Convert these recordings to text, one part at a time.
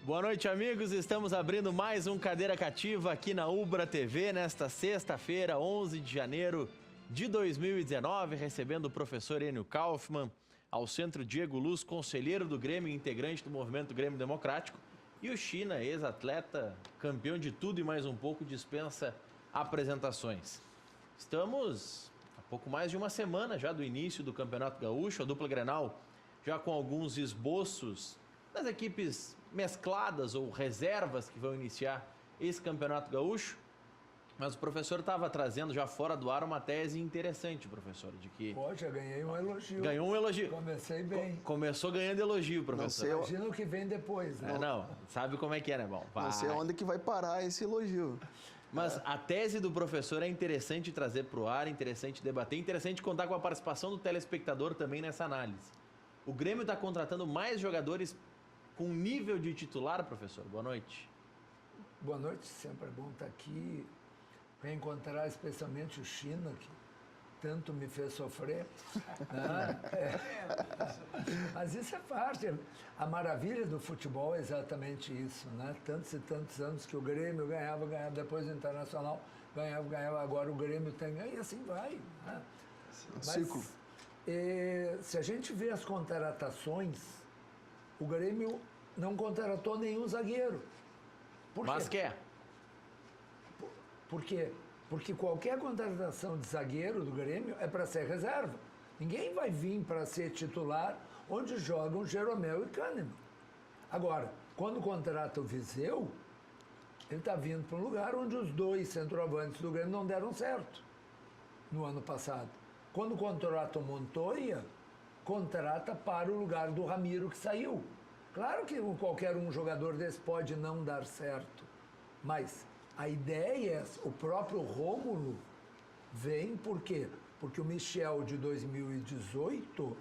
Boa noite, amigos. Estamos abrindo mais um Cadeira Cativa aqui na Ubra TV nesta sexta-feira, 11 de janeiro de 2019, recebendo o professor Enio Kaufmann, ao centro Diego Luz, conselheiro do Grêmio, integrante do Movimento Grêmio Democrático, e o China, ex-atleta, campeão de tudo e mais um pouco, dispensa apresentações. Estamos há pouco mais de uma semana já do início do Campeonato Gaúcho, a dupla Grenal já com alguns esboços das equipes mescladas ou reservas que vão iniciar esse Campeonato Gaúcho. Mas o professor estava trazendo já fora do ar uma tese interessante, professor, de que... Poxa, ganhei um elogio. Ganhou um elogio. Comecei bem. Começou ganhando elogio, professor. Imagina o que vem depois, né? Não, sabe como é que é, né, bom? Não sei onde que vai parar esse elogio. Mas a tese do professor é interessante trazer para o ar, interessante debater, interessante contar com a participação do telespectador também nessa análise. O Grêmio está contratando mais jogadores com nível de titular, professor? Boa noite. Boa noite, sempre é bom estar aqui. Reencontrar especialmente o China, que tanto me fez sofrer. Né? Mas isso é parte. A maravilha do futebol é exatamente isso, né? Tantos e tantos anos que o Grêmio ganhava, depois o Internacional ganhava, agora o Grêmio tem, e assim vai. Né? Ciclo. Se a gente vê as contratações, o Grêmio não contratou nenhum zagueiro. Por quê? Mas quer. Por quê? Porque qualquer contratação de zagueiro do Grêmio é para ser reserva. Ninguém vai vir para ser titular onde jogam Jeromel e Kahneman. Agora, quando contrata o Viseu, ele está vindo para um lugar onde os dois centroavantes do Grêmio não deram certo no ano passado. Quando contrata o Montoya, contrata para o lugar do Ramiro que saiu. Claro que qualquer jogador desse pode não dar certo, mas a ideia é, o próprio Rômulo vem por quê? Porque o Michel de 2018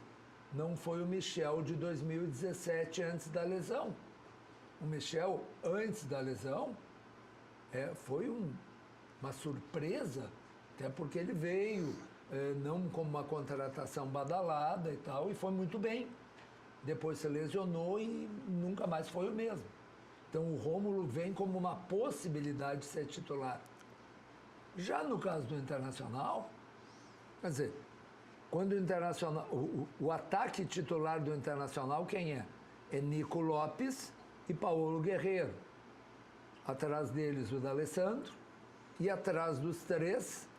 não foi o Michel de 2017 antes da lesão. O Michel, antes da lesão, foi uma surpresa, até porque ele veio não como uma contratação badalada e tal, e foi muito bem. Depois se lesionou e nunca mais foi o mesmo. Então o Rômulo vem como uma possibilidade de ser titular. Já no caso do Internacional, quer dizer, quando o Internacional, o ataque titular do Internacional quem é? É Nico Lopes e Paulo Guerreiro. Atrás deles o D'Alessandro e atrás dos três,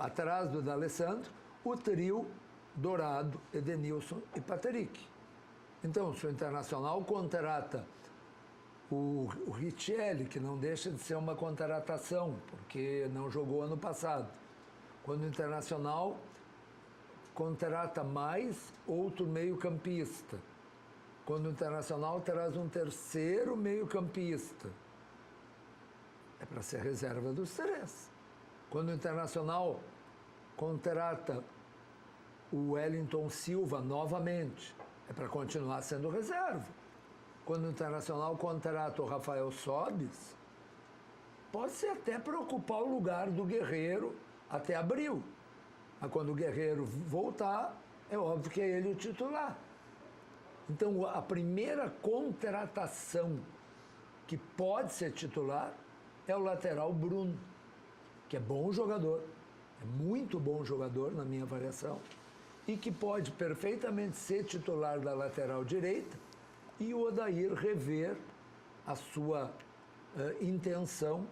atrás do D'Alessandro, o trio Dourado, Edenilson e Patrick. Então, se o Internacional contrata o Richelli, que não deixa de ser uma contratação, porque não jogou ano passado. Quando o Internacional contrata mais outro meio-campista. Quando o Internacional traz um terceiro meio-campista. É para ser reserva dos três. Quando o Internacional contrata o Wellington Silva novamente, é para continuar sendo reserva. Quando o Internacional contrata o Rafael Sobis, pode ser até para ocupar o lugar do Guerreiro até abril. Mas quando o Guerreiro voltar, é óbvio que é ele o titular. Então, a primeira contratação que pode ser titular é o lateral Bruno, que é bom jogador, é muito bom jogador na minha avaliação, e que pode perfeitamente ser titular da lateral direita, e o Odair rever a sua intenção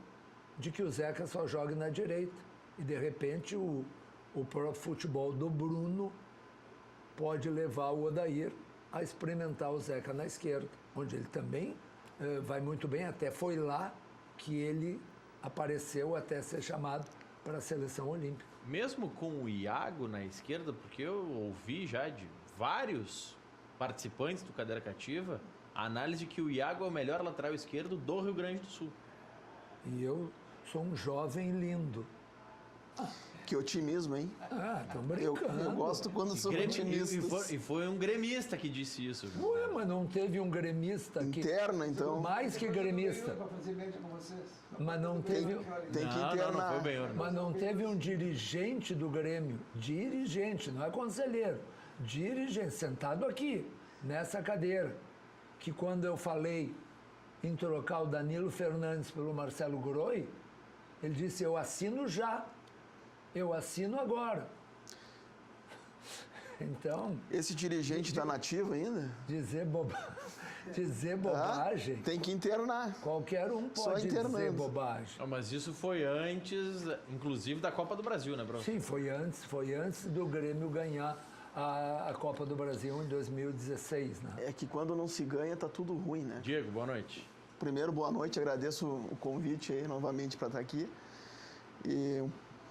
de que o Zeca só jogue na direita. E, de repente, o próprio futebol do Bruno pode levar o Odair a experimentar o Zeca na esquerda, onde ele também vai muito bem. Até foi lá que ele apareceu até ser chamado para a seleção olímpica. Mesmo com o Iago na esquerda, porque eu ouvi já de vários participantes do Cadeira Cativa a análise de que o Iago é o melhor lateral esquerdo do Rio Grande do Sul. E eu sou um jovem lindo. Que otimismo, hein? Estão brincando. Eu gosto quando são otimistas. E foi um gremista que disse isso. Ué, mas não teve um gremista interno, então. Mais que gremista. Mas não teve. Tem que internar. Não foi bem, mas não teve um dirigente do Grêmio. Dirigente, não é conselheiro. Dirigente, sentado aqui, nessa cadeira. Que quando eu falei em trocar o Danilo Fernandes pelo Marcelo Groi, ele disse, eu assino já, eu assino agora. Então... Esse dirigente está nativo ainda? Dizer bobagem... tem que internar. Qualquer um pode dizer bobagem. Mas isso foi antes, inclusive, da Copa do Brasil, né, professor? Sim, foi antes do Grêmio ganhar a Copa do Brasil em 2016, né? É que quando não se ganha, tá tudo ruim, né? Diego, boa noite. Primeiro, boa noite, agradeço o convite aí novamente para estar aqui. E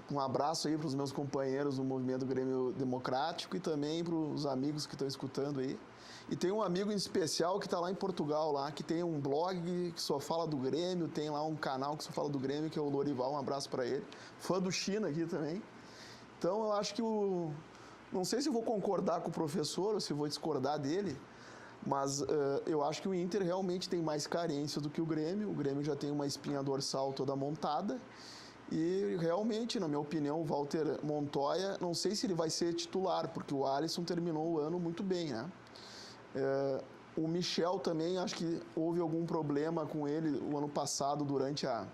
um abraço aí para os meus companheiros do Movimento Grêmio Democrático e também para os amigos que estão escutando aí. E tem um amigo em especial que está lá em Portugal, lá, que tem um blog que só fala do Grêmio, tem lá um canal que só fala do Grêmio, que é o Lorival, um abraço para ele. Fã do China aqui também. Então, eu acho que não sei se eu vou concordar com o professor ou se eu vou discordar dele, mas eu acho que o Inter realmente tem mais carência do que o Grêmio. O Grêmio já tem uma espinha dorsal toda montada. E realmente, na minha opinião, o Walter Montoya, não sei se ele vai ser titular, porque o Alisson terminou o ano muito bem, né? O Michel também, acho que houve algum problema com ele o ano passado durante a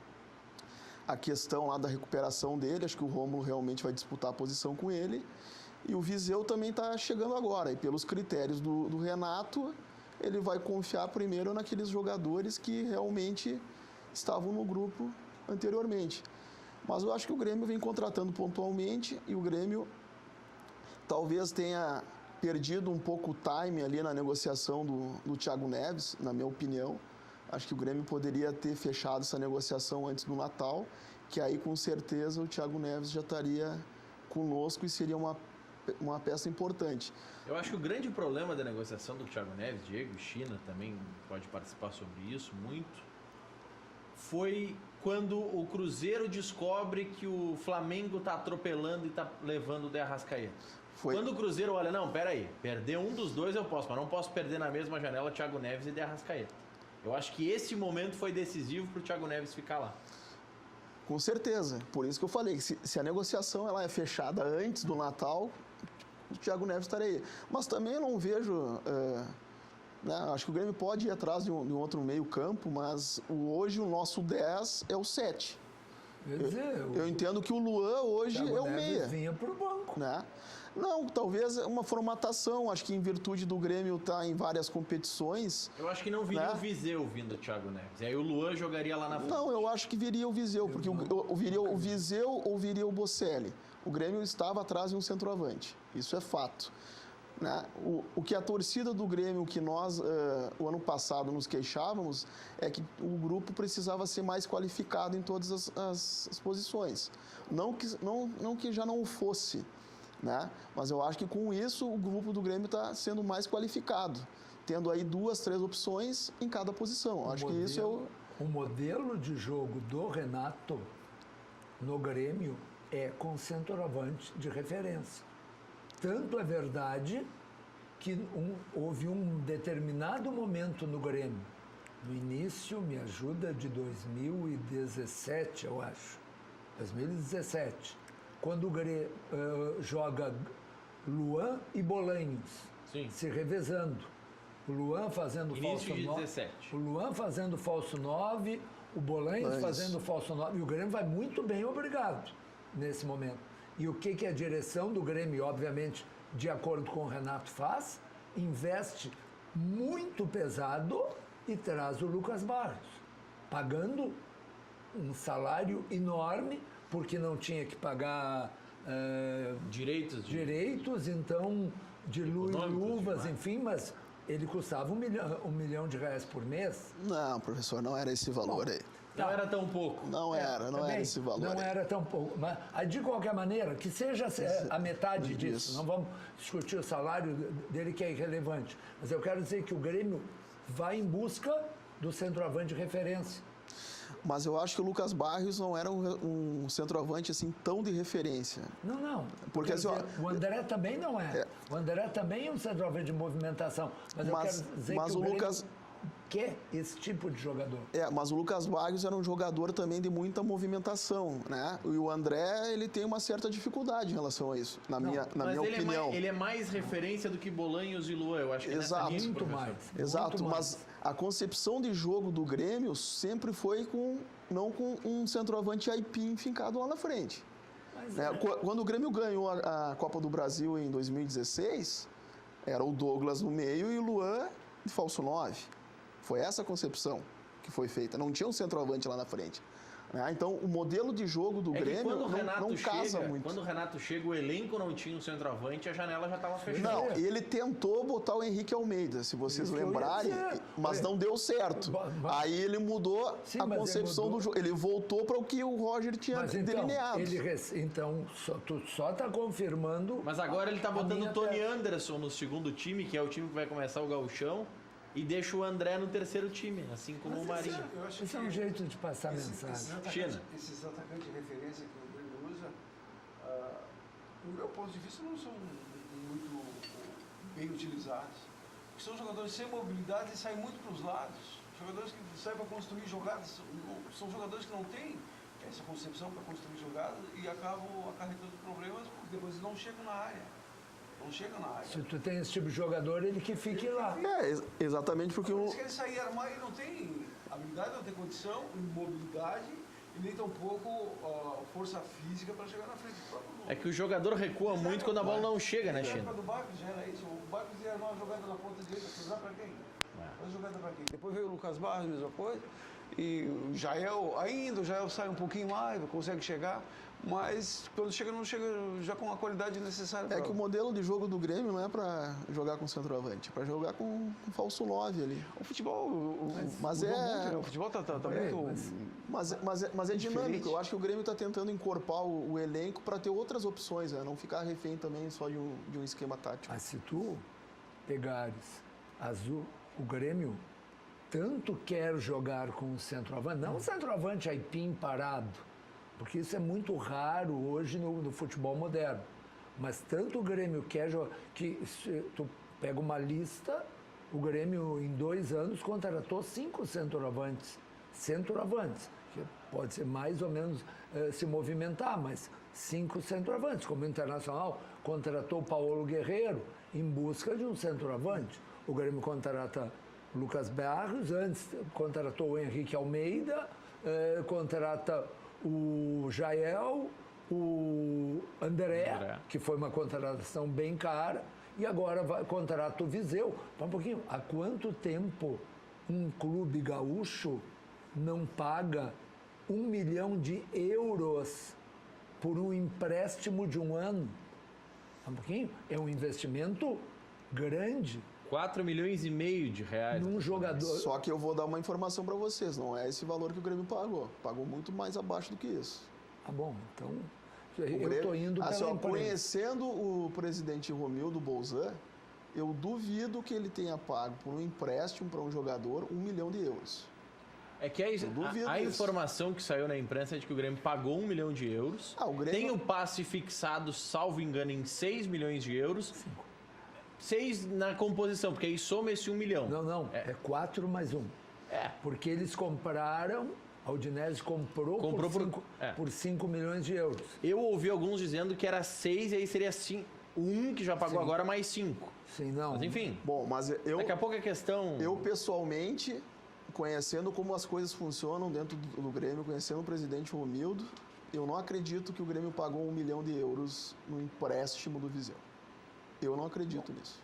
questão lá da recuperação dele. Acho que o Rômulo realmente vai disputar a posição com ele. E o Viseu também está chegando agora. E pelos critérios do Renato, ele vai confiar primeiro naqueles jogadores que realmente estavam no grupo anteriormente. Mas eu acho que o Grêmio vem contratando pontualmente e o Grêmio talvez tenha perdido um pouco o time ali na negociação do Thiago Neves, na minha opinião. Acho que o Grêmio poderia ter fechado essa negociação antes do Natal, que aí com certeza o Thiago Neves já estaria conosco e seria uma peça importante. Eu acho que o grande problema da negociação do Thiago Neves, Diego, China também pode participar sobre isso muito, foi quando o Cruzeiro descobre que o Flamengo está atropelando e está levando o De Arrascaeta. Quando o Cruzeiro olha, não, peraí, perder um dos dois eu posso, mas não posso perder na mesma janela Thiago Neves e De Arrascaeta. Eu acho que esse momento foi decisivo para o Thiago Neves ficar lá. Com certeza, por isso que eu falei que se a negociação ela é fechada antes do Natal, o Thiago Neves estaria aí. Mas também eu não vejo... né, acho que o Grêmio pode ir atrás de um outro meio campo, mas hoje o nosso 10 é o 7. Eu entendo que o Luan hoje é o meia. Vinha pro banco. Né? Não, talvez uma formatação. Acho que em virtude do Grêmio estar em várias competições... Eu acho que não viria o Viseu vindo o Thiago Neves. E aí o Luan jogaria lá na frente. Não, eu acho que viria o Viseu, porque viria o Viseu ou viria o Bocelli. O Grêmio estava atrás de um centroavante. Isso é fato. Né? O que a torcida do Grêmio, que nós, o ano passado, nos queixávamos, é que o grupo precisava ser mais qualificado em todas as posições. Não que já não o fosse, né? Mas eu acho que com isso o grupo do Grêmio está sendo mais qualificado, tendo aí 2, 3 opções em cada posição. Acho que isso é o modelo de jogo do Renato no Grêmio é com centroavante de referência. Tanto é verdade que houve um determinado momento no Grêmio, no início, me ajuda, de 2017, eu acho, 2017, quando o Grêmio joga Luan e Bolanhos, Sim. se revezando. O Luan fazendo falso 9. O Luan fazendo falso 9, o Bolanhos fazendo falso 9. E o Grêmio vai muito bem, obrigado, nesse momento. E o que a direção do Grêmio, obviamente, de acordo com o Renato faz? Investe muito pesado e traz o Lucas Barros, pagando um salário enorme, porque não tinha que pagar direitos, então, de luvas, enfim, mas ele custava R$1 milhão por mês. Não, professor, não era esse valor aí. Não era tão pouco. Não era esse valor. Não era tão pouco. Mas, de qualquer maneira, que seja a metade disso. Não vamos discutir o salário dele, que é irrelevante. Mas eu quero dizer que o Grêmio vai em busca do centroavante de referência. Mas eu acho que o Lucas Barros não era um centroavante assim tão de referência. Não. Porque assim, o André também não é. O André também é um centroavante de movimentação. Mas eu quero dizer que o Grêmio quer esse tipo de jogador. Mas o Lucas Barros era um jogador também de muita movimentação, né? E o André, ele tem uma certa dificuldade em relação a isso, na minha opinião. Ele é mais referência do que Bolanhos e Luan, eu acho que Exato. Muito mais. Exato, mas a concepção de jogo do Grêmio sempre foi não com um centroavante aipim fincado lá na frente. Quando o Grêmio ganhou a Copa do Brasil em 2016, era o Douglas no meio e o Luan de falso 9. Foi essa a concepção que foi feita. Não tinha um centroavante lá na frente. Então, o modelo de jogo do Grêmio não casa muito. Quando o Renato chega, o elenco não tinha um centroavante, a janela já estava fechada. Não, ele tentou botar o Henrique Almeida, se vocês lembrarem, mas não deu certo. Aí ele mudou a concepção do jogo. Ele voltou para o que o Roger tinha delineado. Então, tu só está confirmando... Mas agora ele está botando o Tony Anderson no segundo time, que é o time que vai começar o Gauchão. E deixa o André no terceiro time, assim como o Marinho. Esse é um jeito de passar mensagem. Esses atacantes de referência que o Grêmio usa, do meu ponto de vista, não são muito bem utilizados. Porque são jogadores sem mobilidade e saem muito para os lados. Jogadores que saem para construir jogadas, são jogadores que não têm essa concepção para construir jogadas e acabam acarretando problemas porque depois eles não chegam na área. Não chega na área. Se tu tem esse tipo de jogador, ele que fique lá. Exatamente porque Eles querem sair armar e não tem habilidade, não tem condição, mobilidade e nem tampouco força física para chegar na frente. É que o jogador recua muito quando a bola não chega, né, China? O Barcos já era isso. O Barcos ia armar uma jogada na ponta direita, cruzar para quem? Faz jogada para quem? Depois veio o Lucas Barros, mesma coisa. E o Jael sai um pouquinho mais, consegue chegar. Mas quando chega, não chega já com a qualidade necessária. É que o modelo de jogo do Grêmio não é para jogar com centroavante, é para jogar com falso 9 ali. O futebol... O futebol tá muito... Mas é dinâmico. Eu acho que o Grêmio está tentando encorpar o elenco para ter outras opções, né? Não ficar refém também só de um esquema tático. Mas se tu pegares o Grêmio tanto quer jogar com o centroavante, não o centroavante aipim parado, porque isso é muito raro hoje no futebol moderno. Mas tanto o Grêmio quer jogar, que se tu pega uma lista, o Grêmio em 2 anos contratou 5 centroavantes, que pode ser mais ou menos se movimentar, mas 5 centroavantes, como o Internacional contratou o Paulo Guerreiro em busca de um centroavante. O Grêmio contrata Lucas Barros, antes contratou o Henrique Almeida, contrata o Jael, o André, que foi uma contratação bem cara, e agora contrata o Viseu. Um pouquinho, há quanto tempo um clube gaúcho não paga 1 milhão de euros por um empréstimo de 1 ano? Um pouquinho, é um investimento grande. 4,5 milhões de reais. Num jogador. Só que eu vou dar uma informação para vocês, não é esse valor que o Grêmio pagou. Pagou muito mais abaixo do que isso. Ah, bom, então eu estou indo pela empresa. Conhecendo o presidente Romildo Bolzan, eu duvido que ele tenha pago por um empréstimo para um jogador 1 milhão de euros. É que a informação que saiu na imprensa é de que o Grêmio pagou 1 milhão de euros. Tem o passe fixado, salvo engano, em 6 milhões de euros. 6 na composição, porque aí soma esse 1 milhão. Não, é 4 mais 1. Porque eles compraram, a Udinese comprou por 5 milhões de euros. Eu ouvi alguns dizendo que era 6 e aí seria 5. 1 que já pagou agora mais 5. Sim, não. Mas enfim. Bom, mas daqui a pouco é questão... Eu pessoalmente, conhecendo como as coisas funcionam dentro do Grêmio, conhecendo o presidente Romildo, eu não acredito que o Grêmio pagou 1 milhão de euros no empréstimo do Viseu. Eu não acredito nisso.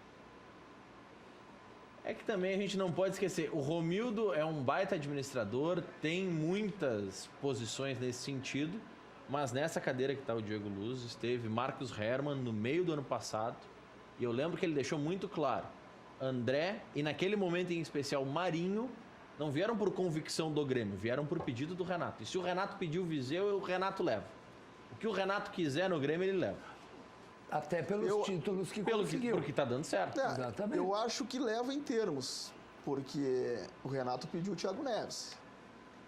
É que também a gente não pode esquecer, o Romildo é um baita administrador, tem muitas posições nesse sentido, mas nessa cadeira que está o Diego Luz, esteve Marcos Herrmann no meio do ano passado, e eu lembro que ele deixou muito claro, André e naquele momento em especial Marinho, não vieram por convicção do Grêmio, vieram por pedido do Renato. E se o Renato pediu o Viseu, o Renato leva. O que o Renato quiser no Grêmio, ele leva. Até pelos títulos que conseguiu. Porque está dando certo. Exatamente. Eu acho que leva em termos, porque o Renato pediu o Thiago Neves.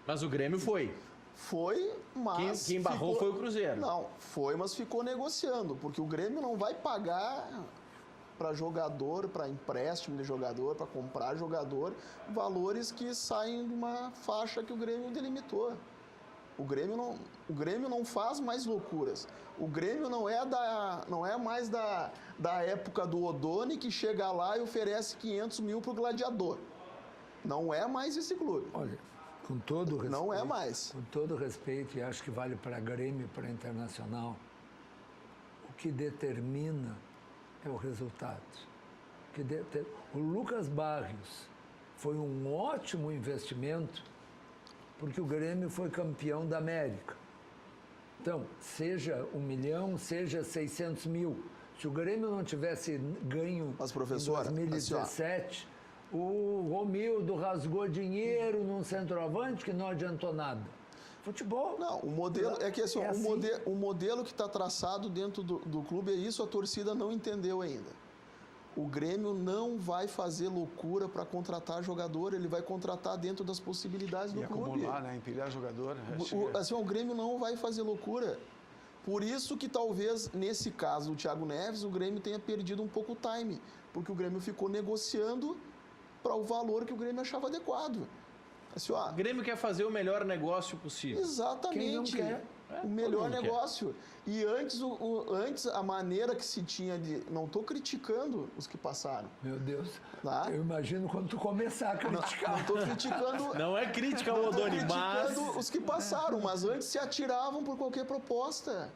Mas o Grêmio foi. Foi, mas... Quem barrou foi o Cruzeiro. Não, foi, mas ficou negociando, porque o Grêmio não vai pagar para jogador, para empréstimo de jogador, para comprar jogador, valores que saem de uma faixa que o Grêmio delimitou. O Grêmio não faz mais loucuras. O Grêmio não é mais da época do Odoni, que chega lá e oferece 500 mil para o Gladiador. Não é mais esse clube. Olha, com todo respeito, Não é mais. com todo respeito, e acho que vale para Grêmio e para Internacional, o que determina é o resultado. O Lucas Barrios foi um ótimo investimento porque o Grêmio foi campeão da América. Então, seja 1 milhão, seja 600 mil. Se o Grêmio não tivesse ganho Mas, professora, em 2017, o Romildo rasgou dinheiro num centroavante que não adiantou nada. Futebol. Não, o modelo é que assim, É assim. o modelo que está traçado dentro do clube é isso, a torcida não entendeu ainda. O Grêmio não vai fazer loucura para contratar jogador, ele vai contratar dentro das possibilidades do E clube. acumular, né? Empilhar jogador. O Grêmio não vai fazer loucura. Por isso que talvez, nesse caso do Thiago Neves, o Grêmio tenha perdido um pouco o time, porque o Grêmio ficou negociando para o valor que o Grêmio achava adequado. Assim, ó, O Grêmio quer fazer o melhor negócio possível. exatamente. Quem não quer? O melhor todo mundo negócio. E antes a maneira que se tinha de... Não estou criticando os que passaram. Meu Deus. Tá? Eu imagino quando tu começar a criticar. Não estou criticando... Não é crítica ao Não estou Odoni, mas... criticando os que passaram, mas antes se atiravam por qualquer proposta.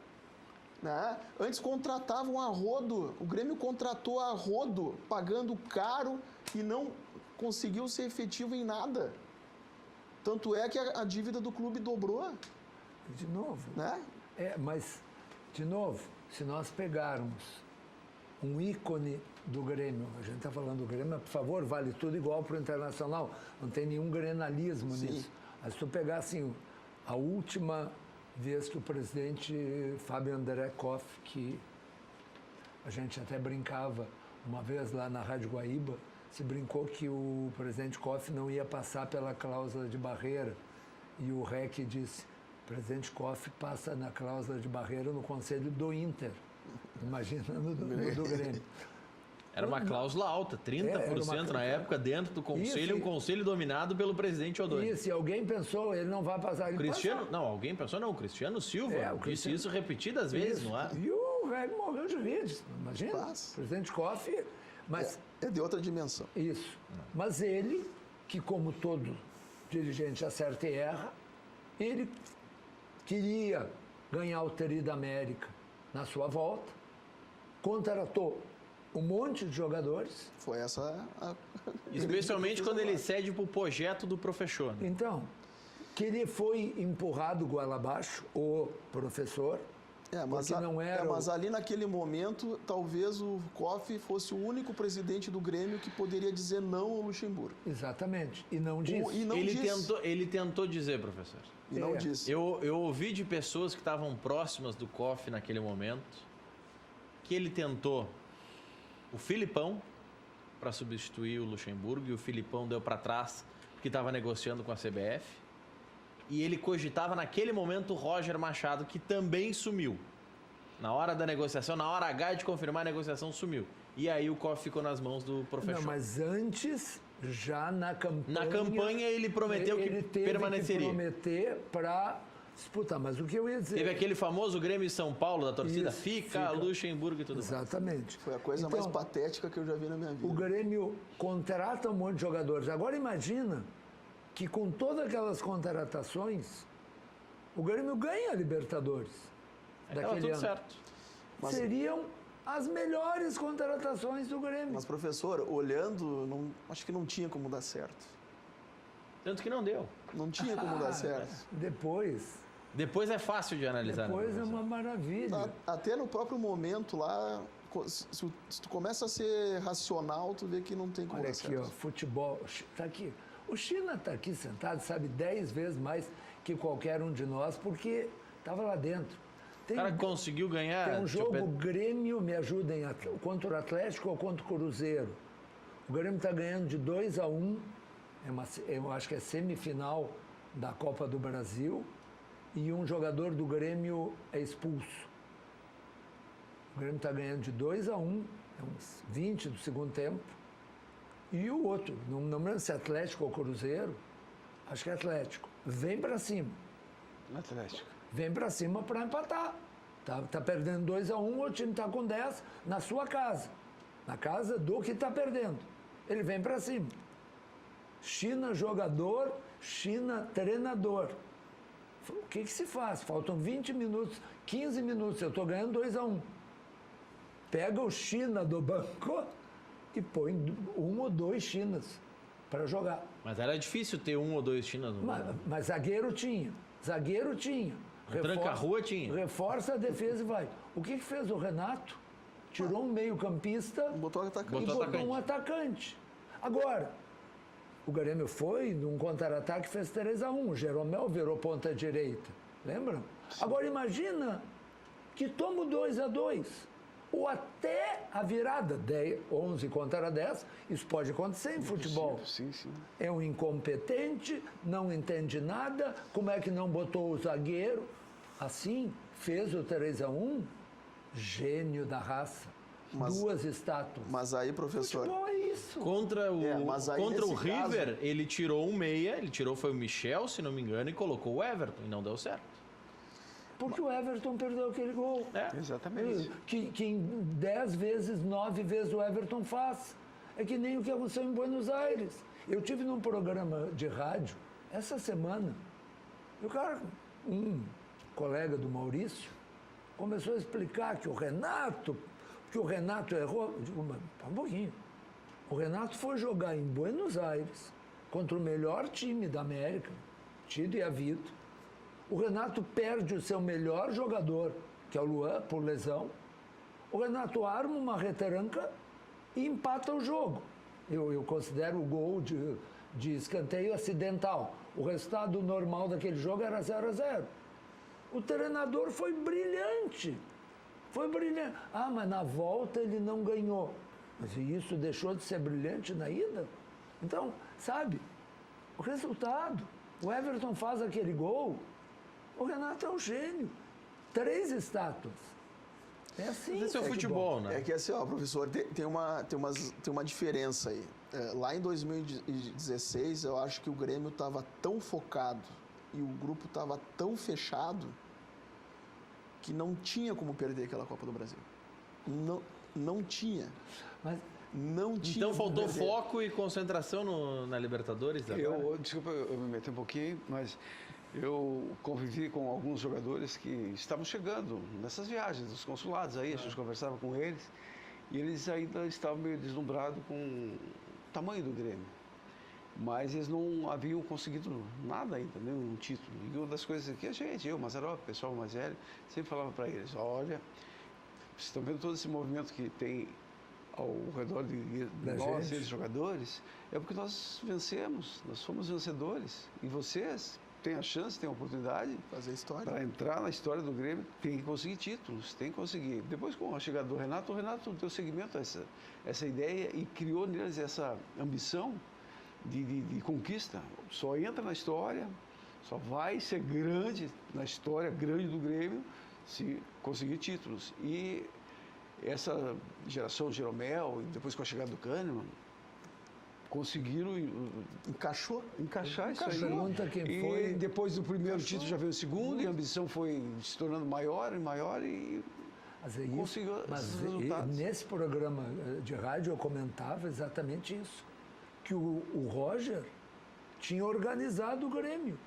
Né? Antes contratavam a rodo. O Grêmio contratou a rodo, pagando caro e não conseguiu ser efetivo em nada. Tanto é que a dívida do clube dobrou. De novo. Né? Mas, de novo, se nós pegarmos um ícone do Grêmio, a gente está falando do Grêmio, mas, por favor, vale tudo igual para o Internacional, não tem nenhum grenalismo nisso. Mas se tu pegar, assim, a última vez que o presidente Fábio André Koff, que a gente até brincava uma vez lá na Rádio Guaíba, se brincou que o presidente Koff não ia passar pela cláusula de barreira. E o REC disse, o presidente Koff passa na cláusula de barreira no conselho do Inter. Imagina no do Grêmio. Era uma cláusula alta, 30% era uma na época, dentro do conselho, Isso, um conselho dominado pelo presidente Odoni. E se alguém pensou, ele não vai passar. Ele Cristiano, passou. não, alguém pensou, não, o Cristiano Silva É, o disse Cristiano- isso repetidas vezes Isso. no ar. E o REC morreu de rir, imagina. Passa. O presidente Koff, mas É de outra dimensão. isso. Mas ele, que como todo dirigente acerta e erra, ele queria ganhar o Tri da América na sua volta, contratou um monte de jogadores. Foi essa a... Especialmente quando ele cede pro projeto do professor. Né? Então, que ele foi empurrado goela abaixo, o professor, mas, porque não era mas ali naquele momento, talvez o Koff fosse o único presidente do Grêmio que poderia dizer não ao Luxemburgo. Exatamente, e não disse. E não disse. Ele tentou dizer, professor. E não É. disse. Eu ouvi de pessoas que estavam próximas do Koff naquele momento que ele tentou o Filipão para substituir o Luxemburgo e o Filipão deu para trás porque estava negociando com a CBF. E ele cogitava naquele momento o Roger Machado, que também sumiu. Na hora da negociação, na hora H de confirmar a negociação, sumiu. E aí o Koff ficou nas mãos do professor. Não, mas antes, já na campanha... Na campanha ele prometeu ele que teve permaneceria. que prometer para disputar. Mas o que eu ia dizer... Teve aquele famoso Grêmio e São Paulo da torcida, Isso, fica Luxemburgo e tudo mais. Exatamente. Foi a coisa Então, mais patética que eu já vi na minha vida. o Grêmio contrata um monte de jogadores. Agora imagina que com todas aquelas contratações, o Grêmio ganha a Libertadores Tava daquele tudo ano. certo. Mas- Seriam as melhores contratações do Grêmio. Mas, professor, olhando, acho que não tinha como dar certo. Tanto que não deu. Não tinha como dar certo. Depois Depois é fácil de analisar. né, é professor? uma maravilha. Até no próprio momento lá, se tu começa a ser racional, tu vê que não tem como Olha dar aqui, ó, certo. futebol. Tá aqui. O China está aqui sentado, sabe 10 vezes mais que qualquer um de nós, porque estava lá dentro. O cara conseguiu ganhar. Tem um deixa eu jogo pe- Grêmio, me ajudem, contra o Atlético ou contra o Cruzeiro. O Grêmio está ganhando de 2-1, eu acho que é semifinal da Copa do Brasil, e um jogador do Grêmio é expulso. O Grêmio está ganhando de 2-1, é uns 20 do segundo tempo, e o outro, não me lembro se é Atlético ou Cruzeiro, acho que é Atlético, vem para cima. Atlético. Vem para cima para empatar. Tá perdendo 2-1, o time está com 10 na sua casa. Na casa do que está perdendo. Ele vem para cima. China jogador, China treinador. O que se faz? Faltam 20 minutos, 15 minutos, eu estou ganhando 2-1. Pega o China do banco e põe 1 ou 2 chinas para jogar. Mas era difícil ter 1 ou 2 chinas no Mas zagueiro tinha. Tranca-rua tinha. Reforça a defesa e vai. O que fez o Renato? Tirou um meio-campista Botou atacante. e botou um atacante. Agora, o Grêmio foi num contra-ataque, fez 3-1. O Jeromel virou ponta direita. Lembram? Sim. Agora imagina que toma o 2-2. Ou até a virada, 11 contra 10, isso pode acontecer em futebol. Sim, sim. É um incompetente, não entende nada, como é que não botou o zagueiro? Assim, fez o 3-1, gênio da raça. 2 estátuas. Mas aí, professor... Futebol é isso. Contra o River, caso... ele tirou um meia, foi o Michel, se não me engano, e colocou o Everton, e não deu certo. Porque o Everton perdeu aquele gol. Exatamente. Que em 10 vezes, 9 vezes o Everton faz. É que nem o que aconteceu em Buenos Aires. Eu tive num programa de rádio, essa semana, e o cara, um colega do Maurício, começou a explicar que o Renato errou. Eu digo, mas um pouquinho. O Renato foi jogar em Buenos Aires contra o melhor time da América, tido e havido. O Renato perde o seu melhor jogador, que é o Luan, por lesão. O Renato arma uma retranca e empata o jogo. Eu considero o gol de escanteio acidental. O resultado normal daquele jogo era 0-0. O treinador foi brilhante. Ah, mas na volta ele não ganhou. Mas isso deixou de ser brilhante na ida? Então, sabe, o resultado. O Everton faz aquele gol, o Renato é um gênio. 3 estátuas. É assim. Esse é o futebol, né? É que assim, ó, professor, tem uma diferença aí. Lá em 2016, eu acho que o Grêmio estava tão focado e o grupo estava tão fechado que não tinha como perder aquela Copa do Brasil. Não tinha. Mas não tinha. Então faltou foco e concentração na Libertadores? Desculpa, eu me meti um pouquinho, mas eu convivi com alguns jogadores que estavam chegando nessas viagens dos consulados aí, a gente conversava com eles e eles ainda estavam meio deslumbrados com o tamanho do Grêmio. Mas eles não haviam conseguido nada ainda, nenhum título. E uma das coisas que eu, Mazzaropi, o pessoal mais velho, sempre falava para eles, olha, vocês estão vendo todo esse movimento que tem ao redor de nós, esses jogadores, é porque nós vencemos, nós fomos vencedores. E vocês têm a chance, têm a oportunidade fazer história. Para entrar na história do Grêmio, tem que conseguir títulos, tem que conseguir. Depois, com a chegada do Renato, o Renato deu seguimento a essa ideia e criou neles essa ambição de conquista. Só entra na história, só vai ser grande na história grande do Grêmio se conseguir títulos. E essa geração de Jeromel, e depois com a chegada do Kahneman, conseguiram encaixar isso aí. Pergunta quem foi. E depois do primeiro título já veio o segundo, e a ambição foi se tornando maior e maior e conseguiu esses resultados. Nesse programa de rádio eu comentava exatamente isso, que o Roger tinha organizado o Grêmio,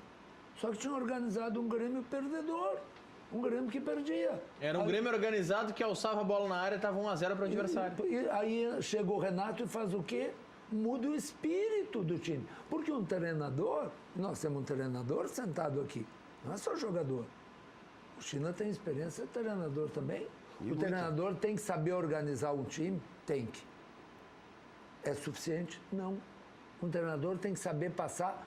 só que tinha organizado um Grêmio perdedor. Um Grêmio que perdia. Era um Grêmio organizado que alçava a bola na área e estava 1-0 para o adversário. E aí chegou o Renato e faz o quê? Muda o espírito do time. Porque um treinador, nós temos um treinador sentado aqui, não é só jogador. O China tem experiência de treinador também. O treinador tem que saber organizar um time? Tem que. É suficiente? Não. Um treinador tem que saber passar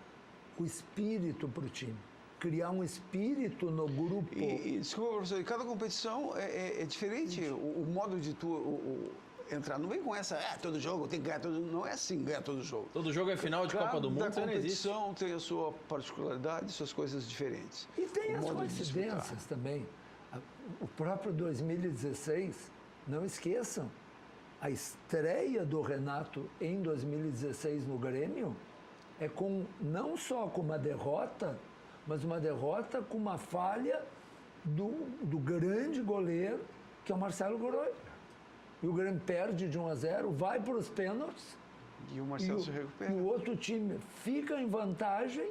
o espírito para o time. Criar um espírito no grupo. E desculpa, professor, cada competição é diferente. O modo de entrar. Não vem com essa, todo jogo tem que ganhar todo. Não é assim, ganhar todo jogo. Todo jogo é final de Copa do Mundo, cada competição tem a sua particularidade, suas coisas diferentes. E tem as coincidências também. O próprio 2016, não esqueçam, a estreia do Renato em 2016 no Grêmio é não só com uma derrota, mas uma derrota com uma falha do grande goleiro, que é o Marcelo Godoy. E o Grêmio perde de 1-0, vai para os pênaltis E o Marcelo se recupera. E o outro time fica em vantagem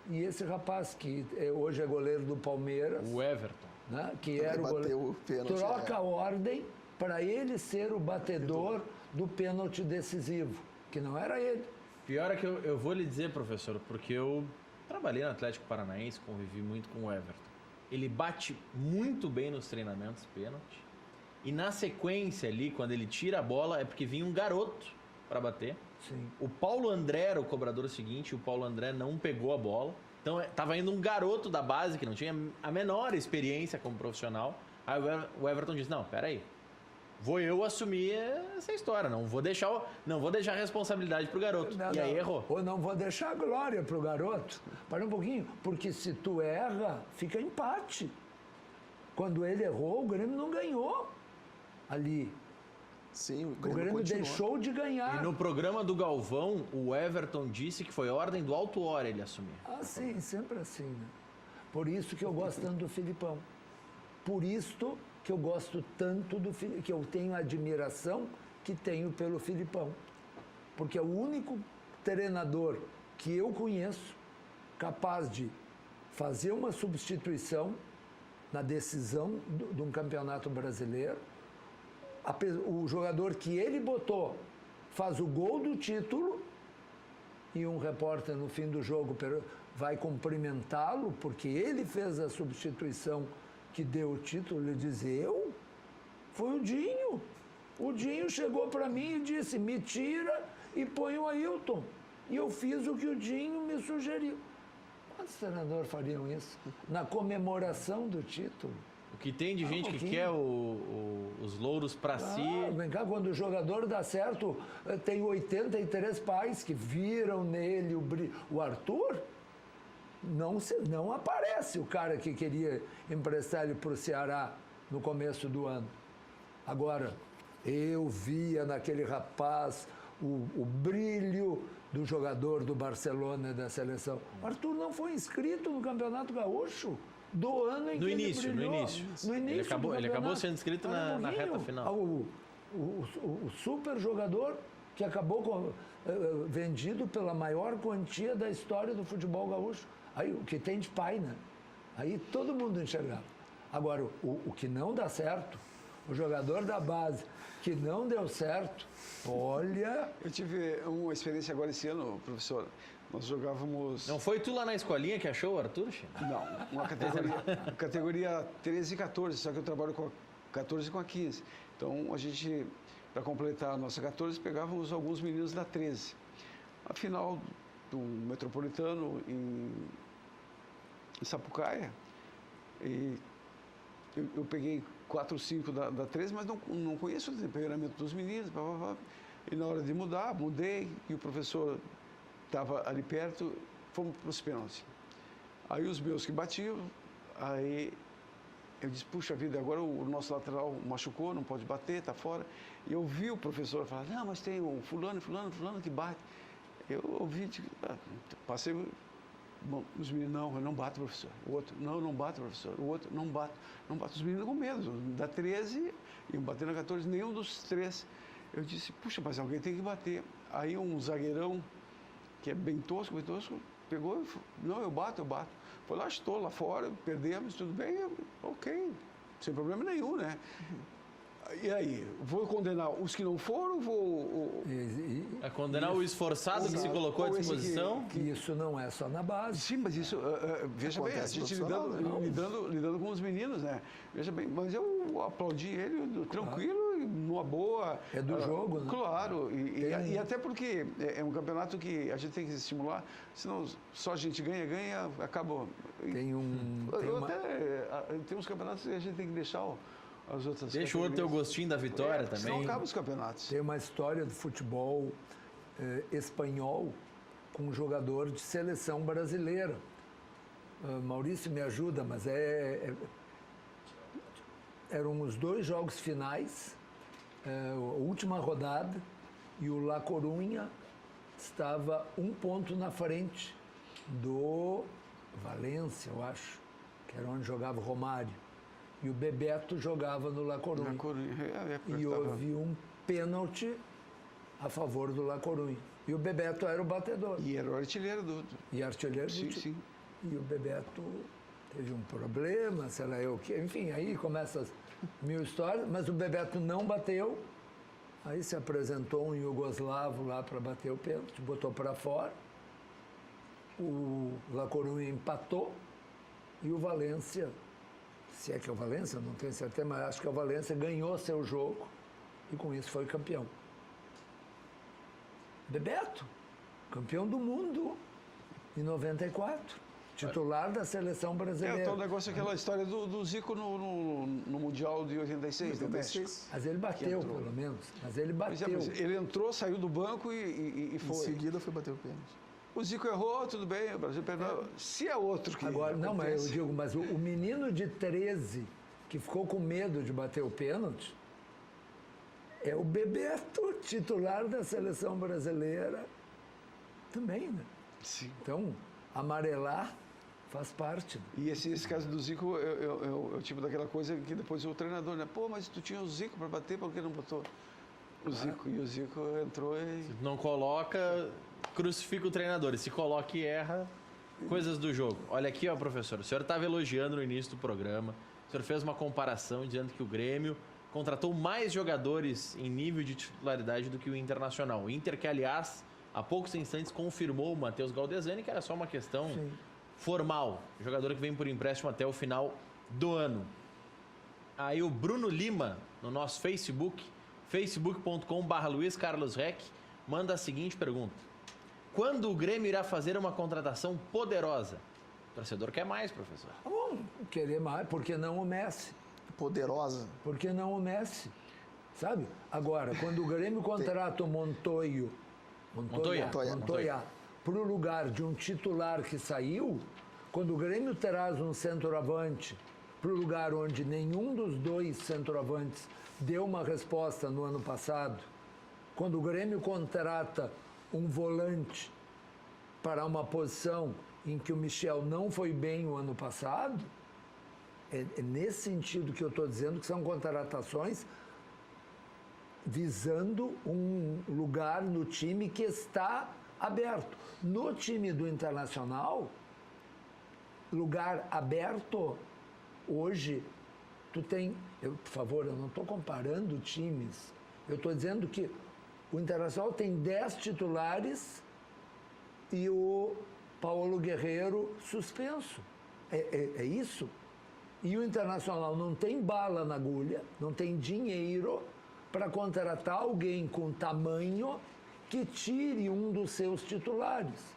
e esse rapaz que hoje é goleiro do Palmeiras, O Everton. né, que era o bateu goleiro, o pênalti, troca a ordem para ele ser o batedor do pênalti decisivo, que não era ele. Pior é que eu vou lhe dizer, professor, porque eu trabalhei no Atlético Paranaense, convivi muito com o Everton. Ele bate muito bem nos treinamentos pênalti. E na sequência ali, quando ele tira a bola, é porque vinha um garoto para bater. Sim. O Paulo André era o cobrador seguinte, o Paulo André não pegou a bola. Então tava indo um garoto da base que não tinha a menor experiência como profissional. Aí o Everton disse: não, peraí, vou eu assumir essa história, não vou deixar a responsabilidade pro garoto. E aí errou. Ou não vou deixar a glória pro garoto. Para um pouquinho, porque se tu erra, fica empate. Quando ele errou, o Grêmio não ganhou ali. Sim, o O Grêmio Grêmio continuou. deixou de ganhar. E no programa do Galvão, o Everton disse que foi ordem do alto hora ele assumir. Ah, sim, sempre assim, né? Por isso que eu gosto tanto do Filipão. Por isto que eu gosto tanto do Filipão, que eu tenho a admiração que tenho pelo Filipão. Porque é o único treinador que eu conheço capaz de fazer uma substituição na decisão de um campeonato brasileiro. O jogador que ele botou faz o gol do título e um repórter no fim do jogo vai cumprimentá-lo porque ele fez a substituição que deu o título. Ele diz: eu? Foi o Dinho. O Dinho chegou para mim e disse: me tira e põe o Ailton. E eu fiz o que o Dinho me sugeriu. Quantos treinadores fariam isso? Na comemoração do título. O que tem de gente que quer os louros para si. Vem cá, quando o jogador dá certo, tem 83 pais que viram nele o Arthur. Não aparece o cara que queria emprestar ele para o Ceará no começo do ano. Agora, eu via naquele rapaz o brilho do jogador do Barcelona e da seleção. O Arthur não foi inscrito no Campeonato Gaúcho do ano em que ele brilhou. No início. Ele acabou sendo inscrito na reta final. O super jogador que acabou vendido pela maior quantia da história do futebol gaúcho. Aí o que tem de pai, né? Aí todo mundo enxergava. Agora, o que não dá certo, o jogador da base que não deu certo, olha... Eu tive uma experiência agora esse ano, professor. Nós jogávamos... Não foi tu lá na escolinha que achou o Arthur, Chico? Não, uma categoria 13 e 14, só que eu trabalho com a 14 e com a 15. Então, a gente, para completar a nossa 14, pegávamos alguns meninos da 13. A final do Metropolitano em Sapucaia, e eu peguei 4 ou 5 da 13, mas não conheço o temperamento dos meninos, e na hora de mudar, mudei, e o professor estava ali perto, fomos para os pênaltis. Aí os meus que batiam, aí eu disse: puxa vida, agora o nosso lateral machucou, não pode bater, está fora. E eu vi o professor falar: não, mas tem o fulano que bate. Eu ouvi, passei, bom, os meninos: não, eu não bato, professor. O outro: não bato, professor. O outro: não bato. Os meninos com medo, da 13 iam bater na 14, nenhum dos 3. Eu disse: puxa, mas alguém tem que bater. Aí um zagueirão, que é bem tosco, pegou e falou: não, eu bato. Foi lá, estou lá fora, perdemos, tudo bem, ok, sem problema nenhum, né? E aí, vou condenar os que não foram, É condenar o esforçado que se colocou à disposição? Que isso não é só na base. Sim, mas isso, veja bem, a gente lidando com os meninos, né? Veja bem, mas eu aplaudi ele tranquilo, numa boa. É do jogo, né? Claro, e até porque é um campeonato que a gente tem que se estimular, senão só a gente ganha, acaba... Tem uns campeonatos que a gente tem que deixar as outras. Deixa o outro ter o gostinho da vitória também. Senão acaba os campeonatos. Tem uma história do futebol espanhol com um jogador de seleção brasileira. Maurício me ajuda, mas eram os 2 jogos finais, a última rodada, e o La Coruña estava 1 ponto na frente do Valência, eu acho, que era onde jogava o Romário. E o Bebeto jogava no La Coruña. E houve um pênalti a favor do La Coruña. E o Bebeto era o batedor. E era o artilheiro do... E artilheiro Sim, do time. sim. E o Bebeto teve um problema, sei lá eu o quê. Enfim, aí começa as mil histórias, mas o Bebeto não bateu. Aí se apresentou um iugoslavo lá para bater o pênalti, botou para fora. O La Coruña empatou e o Valência, se é que é o Valência, não tenho certeza, mas acho que o Valência ganhou seu jogo e com isso foi campeão. Bebeto, campeão do mundo em 94, titular da seleção brasileira. O negócio é aquela história do Zico no Mundial de 86, do México. Mas ele bateu, pelo menos. Mas ele bateu. Mas ele entrou, saiu do banco e foi. Em seguida foi bater o pênalti. O Zico errou, tudo bem, o Brasil perdeu. Se é outro que Agora, não, mas acontece... eu digo, mas o menino de 13 que ficou com medo de bater o pênalti é o Bebeto, titular da seleção brasileira também, né? Sim. Então, amarelar faz parte. E esse caso do Zico, eu tipo daquela coisa que depois o treinador, né? Pô, mas tu tinha o Zico para bater, por que não botou o Zico? E o Zico entrou e... Se não coloca, crucifica o treinador. E se coloca e erra, coisas do jogo. Olha aqui, ó, professor, o senhor estava elogiando no início do programa, o senhor fez uma comparação dizendo que o Grêmio contratou mais jogadores em nível de titularidade do que o Internacional. O Inter, que, aliás, há poucos instantes confirmou o Matheus Galdesani, que era só uma questão formal. Jogador que vem por empréstimo até o final do ano. Aí o Bruno Lima, no nosso Facebook, facebook.com/LuizCarlosRec, manda a seguinte pergunta. Quando o Grêmio irá fazer uma contratação poderosa? O torcedor quer mais, professor. Tá bom, querer mais, por que não o Messi? Poderosa. Por que não o Messi? Sabe? Agora, quando o Grêmio contrata o Montoya para o lugar de um titular que saiu, quando o Grêmio traz um centroavante para o lugar onde nenhum dos dois centroavantes deu uma resposta no ano passado, quando o Grêmio contrata um volante para uma posição em que o Michel não foi bem o ano passado, é nesse sentido que eu estou dizendo que são contratações visando um lugar no time que está aberto. No time do Internacional, lugar aberto, hoje, tu tem... por favor, eu não estou comparando times. Eu estou dizendo que o Internacional tem 10 titulares e o Paulo Guerreiro suspenso. É isso? E o Internacional não tem bala na agulha, não tem dinheiro para contratar alguém com tamanho que tire um dos seus titulares.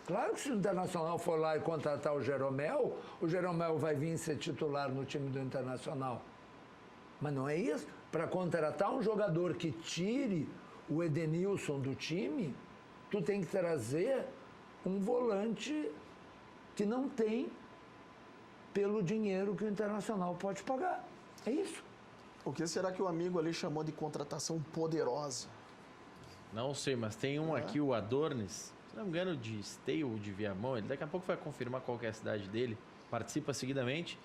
Claro que se o Internacional for lá e contratar o Jeromel vai vir ser titular no time do Internacional. Mas não é isso. Para contratar um jogador que tire o Edenilson do time, tu tem que trazer um volante que não tem pelo dinheiro que o Internacional pode pagar. É isso. O que será que o amigo ali chamou de contratação poderosa? Não sei, mas tem um aqui, o Adornes, se não me engano, de Esteio ou de Viamão. Ele daqui a pouco vai confirmar qual que é a cidade dele. Participa seguidamente.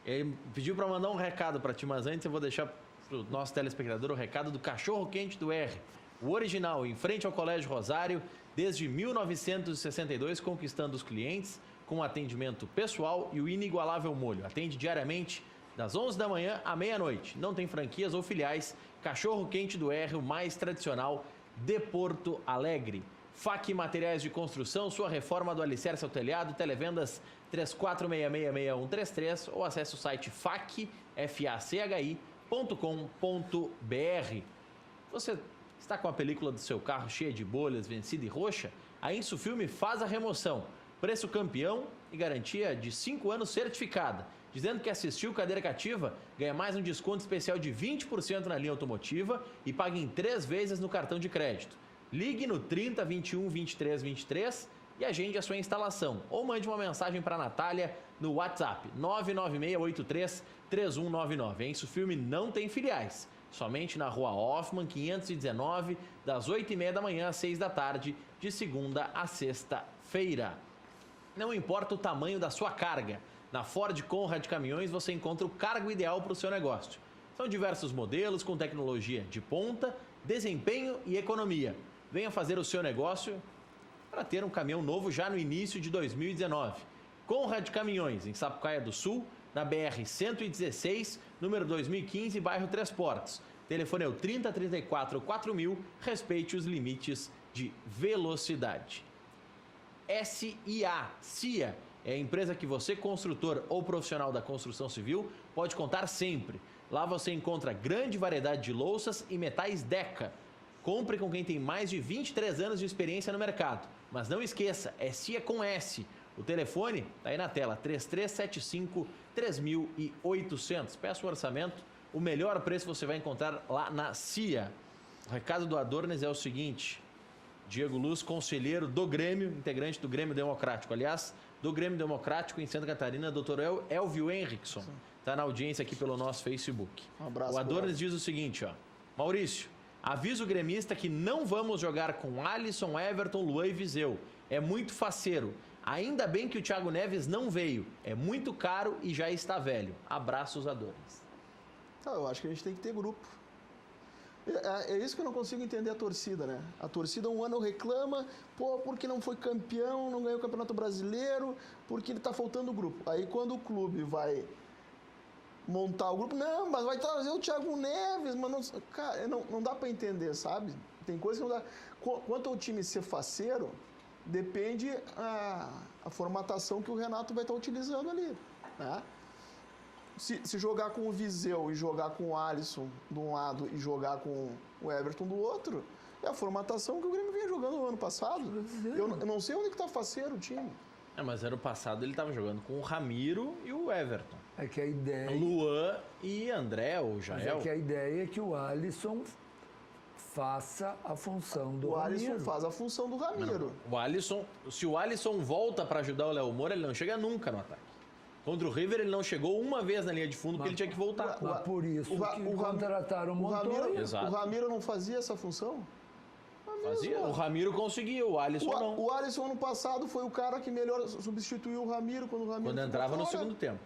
Ele pediu para mandar um recado para ti, mas antes eu vou deixar para o nosso telespectador o recado do Cachorro Quente do R. O original, em frente ao Colégio Rosário, desde 1962, conquistando os clientes com atendimento pessoal e o inigualável molho. Atende diariamente das 11 da manhã à meia-noite. Não tem franquias ou filiais. Cachorro Quente do R, o mais tradicional de Porto Alegre. FAC Materiais de Construção, sua reforma do alicerce ao telhado, televendas 34666133 ou acesse o site fachi.com.br. Você está com a película do seu carro cheia de bolhas, vencida e roxa? A Insufilme faz a remoção. Preço campeão e garantia de 5 anos certificada. Dizendo que assistiu Cadeira Cativa, ganha mais um desconto especial de 20% na linha automotiva e paga em 3 vezes no cartão de crédito. Ligue no 30 21 23 23 e agende a sua instalação. Ou mande uma mensagem para a Natália no WhatsApp 99683 3199. A Insufilme não tem filiais. Somente na Rua Hoffman, 519, das 8h30 da manhã às 6 da tarde, de segunda a sexta-feira. Não importa o tamanho da sua carga, na Ford Conrad Caminhões você encontra o cargo ideal para o seu negócio. São diversos modelos com tecnologia de ponta, desempenho e economia. Venha fazer o seu negócio para ter um caminhão novo já no início de 2019. Conrad Caminhões, em Sapucaia do Sul, na BR-116, número 2015, bairro Três Portas. Telefone é o 3034 4000, respeite os limites de velocidade. CIA é a empresa que você, construtor ou profissional da construção civil, pode contar sempre. Lá você encontra grande variedade de louças e metais Deca. Compre com quem tem mais de 23 anos de experiência no mercado. Mas não esqueça, é CIA com S. O telefone está aí na tela, 3375-3800. Peça o orçamento, o melhor preço você vai encontrar lá na CIA. O recado do Adornes é o seguinte: Diego Luz, conselheiro do Grêmio, integrante do Grêmio Democrático. Aliás, do Grêmio Democrático em Santa Catarina, doutor Elvio Henrickson. Está na audiência aqui pelo nosso Facebook. Um abraço. O Adornes diz o seguinte, ó: Maurício, avisa o gremista que não vamos jogar com Alisson, Everton, Luan e Viseu. É muito faceiro. Ainda bem que o Thiago Neves não veio. É muito caro e já está velho. Abraços, Adornes. Eu acho que a gente tem que ter grupo. É isso que eu não consigo entender a torcida, né? A torcida um ano reclama, porque não foi campeão, não ganhou o Campeonato Brasileiro, porque ele tá faltando grupo. Aí quando o clube vai montar o grupo, não, mas vai trazer o Thiago Neves, mas não, cara, não dá para entender, sabe? Tem coisa que não dá. Quanto ao time ser faceiro, depende a formatação que o Renato vai estar utilizando ali, né? Se jogar com o Viseu e jogar com o Alisson de um lado e jogar com o Everton do outro, é a formatação que o Grêmio vinha jogando no ano passado. Eu não sei onde que tá faceiro o time. Mas ano passado ele estava jogando com o Ramiro e o Everton. É que a ideia... Luan e André ou Jael. É que a ideia é que o Alisson faça a função do Ramiro. O Alisson faz a função do Ramiro. Não. O Alisson, se o Alisson volta para ajudar o Léo Moura, ele não chega nunca no ataque. Contra o River, ele não chegou uma vez na linha de fundo porque ele tinha que voltar. Mas por isso que contrataram o Montoya. Exato. O Ramiro não fazia essa função? Fazia. O Ramiro conseguiu, o Alisson não. O Alisson ano passado foi o cara que melhor substituiu o Ramiro quando entrava no segundo tempo.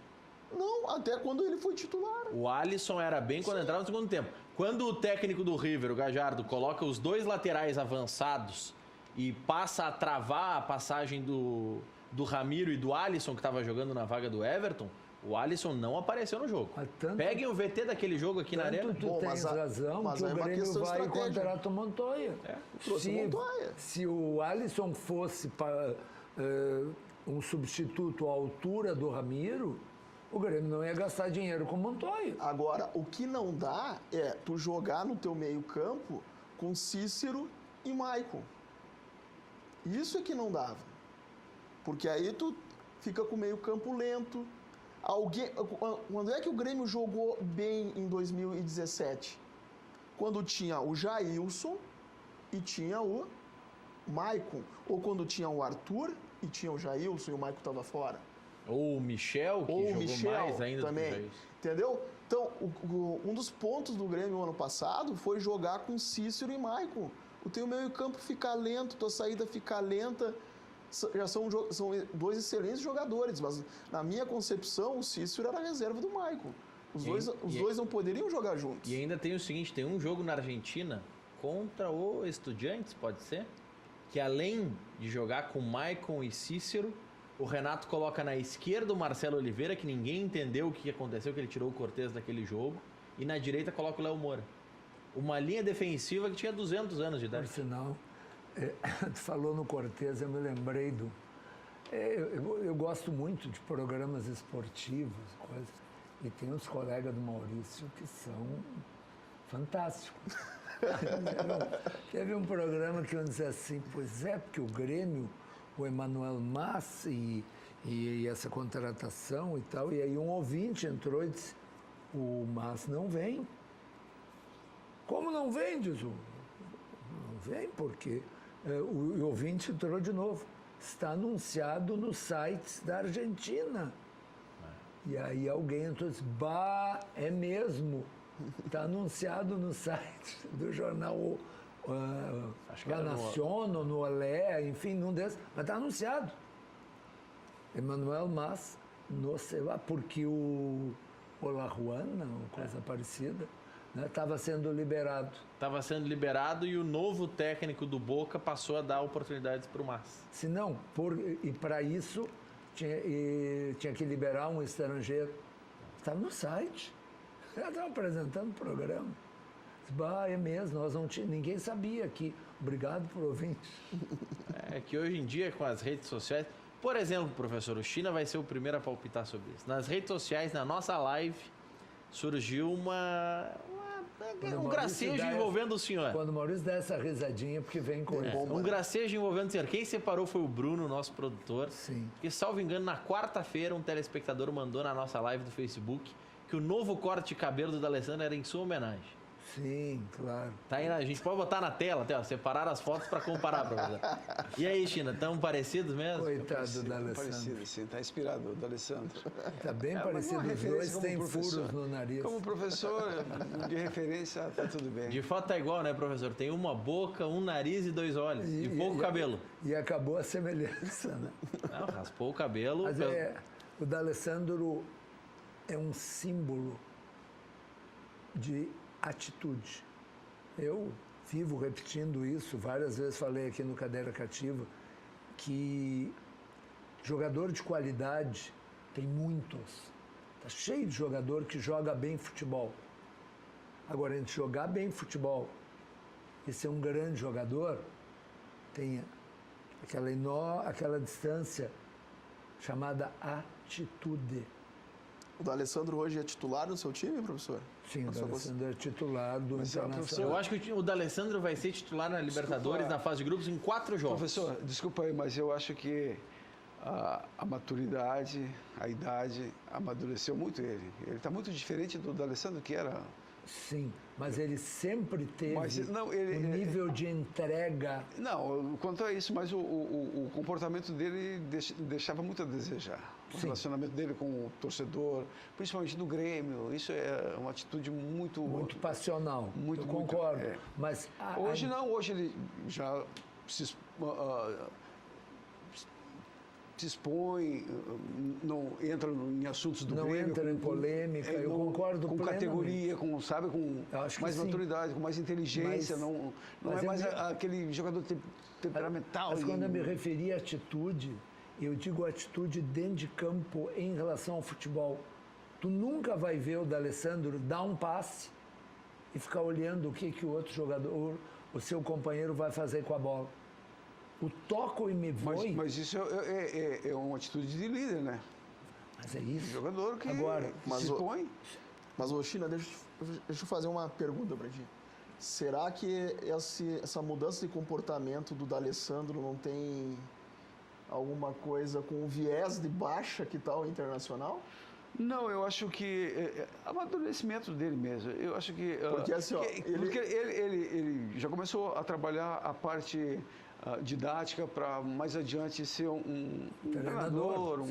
Não, até quando ele foi titular. O Alisson era bem quando entrava no segundo tempo. Quando o técnico do River, o Gajardo, coloca os dois laterais avançados e passa a travar a passagem do Ramiro e do Alisson, que estava jogando na vaga do Everton, o Alisson não apareceu no jogo. Peguem o VT daquele jogo aqui na Arena. Tu tens razão que o Grêmio vai contratar o Montoya. Se o Alisson fosse um substituto à altura do Ramiro, o Grêmio não ia gastar dinheiro com o Montoya. Agora, o que não dá é tu jogar no teu meio campo com Cícero e Maicon. Isso é que não dava. Porque aí tu fica com o meio campo lento. Quando é que o Grêmio jogou bem em 2017? Quando tinha o Jailson e tinha o Maicon. Ou quando tinha o Arthur e tinha o Jailson e o Maicon estava fora. Ou o Michel, que jogou mais ainda também. Do que o Jailson. Entendeu? Então, um dos pontos do Grêmio no ano passado foi jogar com Cícero e Maicon. O teu meio campo ficar lento, tua saída ficar lenta. Já são dois excelentes jogadores, mas na minha concepção o Cícero era a reserva do Maicon. Os dois não poderiam jogar juntos. E ainda tem o seguinte, tem um jogo na Argentina contra o Estudiantes, pode ser? Que além de jogar com Maicon e Cícero, o Renato coloca na esquerda o Marcelo Oliveira, que ninguém entendeu o que aconteceu, que ele tirou o Cortez daquele jogo, e na direita coloca o Léo Moura. Uma linha defensiva que tinha 200 anos de idade. Por sinal, tu falou no Cortez, eu me lembrei do... Eu gosto muito de programas esportivos, coisas, e tem uns colegas do Maurício que são fantásticos. Teve um programa que eu disse assim, pois é, porque o Grêmio, o Emanuel Mas e essa contratação e tal, e aí um ouvinte entrou e disse, o Mas não vem. Como não vem, diz o... Não vem, porque... O ouvinte entrou de novo. Está anunciado nos sites da Argentina. E aí alguém entrou e disse, é mesmo. Está anunciado no site do jornal La Nación, no Olé, enfim, num desses. Mas está anunciado. Emanuel Mas, não sei lá, porque o Olajuana, ou coisa parecida, né? Estava sendo liberado. Estava sendo liberado e o novo técnico do Boca passou a dar oportunidades para o Mas. Se não, e para isso tinha que liberar um estrangeiro. Estava no site. Já estava apresentando o programa. Bah, é mesmo, ninguém sabia aqui. Obrigado por ouvir. É que hoje em dia, com as redes sociais... Por exemplo, professor, o China vai ser o primeiro a palpitar sobre isso. Nas redes sociais, na nossa live, surgiu um gracejo envolvendo o senhor. Quando o Maurício dá essa risadinha, porque vem coisa. Um gracejo envolvendo o senhor. Quem separou foi o Bruno, nosso produtor. Sim. Que, salvo engano, na quarta-feira, um telespectador mandou na nossa live do Facebook que o novo corte de cabelo do D'Alessandro era em sua homenagem. Sim, claro. Tá aí, a gente pode botar na tela, até, ó, separar as fotos para comparar, professor. E aí, China, estão parecidos mesmo? Coitado do D'Alessandro. Parecido, sim. Está inspirado, o D'Alessandro. Está bem parecido. Os dois têm furos no nariz. Como professor de referência, está tudo bem. De fato tá igual, né, professor? Tem uma boca, um nariz e 2 olhos. E pouco cabelo. E acabou a semelhança, né? Não, raspou o cabelo. Mas o D'Alessandro é um símbolo de atitude. Eu vivo repetindo isso, várias vezes falei aqui no Cadeira Cativa, que jogador de qualidade tem muitos. Está cheio de jogador que joga bem futebol. Agora, entre jogar bem futebol e ser um grande jogador, tem aquela distância chamada atitude. O D'Alessandro hoje é titular no seu time, professor? Sim, o D'Alessandro é titular do Internacional. Eu acho que o D'Alessandro vai ser titular na Libertadores, na fase de grupos, em 4 jogos. Professor, desculpa aí, mas eu acho que a maturidade, a idade, amadureceu muito ele. Ele está muito diferente do D'Alessandro, que era... Sim, mas ele sempre teve um nível de entrega. Não, quanto a isso, mas o comportamento dele deixava muito a desejar. O relacionamento dele com o torcedor, principalmente do Grêmio, isso é uma atitude muito... Muito passional, eu concordo. Mas hoje não, hoje ele já se expõe, não entra em assuntos do Grêmio. Não entra em polêmica, eu concordo com plenamente. Categoria, com mais maturidade, com mais inteligência, não é mais aquele jogador temperamental. Mas quando eu me referi à atitude, eu digo atitude dentro de campo em relação ao futebol. Tu nunca vai ver o D'Alessandro dar um passe e ficar olhando o que o outro jogador, o seu companheiro vai fazer com a bola. O toco e me voe... Mas isso é uma atitude de líder, né? Mas é isso. Jogador que se expõe. Mas, China, deixa eu fazer uma pergunta para ti. Será que essa mudança de comportamento do D'Alessandro não tem alguma coisa com o viés de baixa que tal Internacional? Não, eu acho que amadurecimento dele mesmo. Eu acho que... Porque assim, porque ele já começou a trabalhar a parte... didática para mais adiante ser um treinador,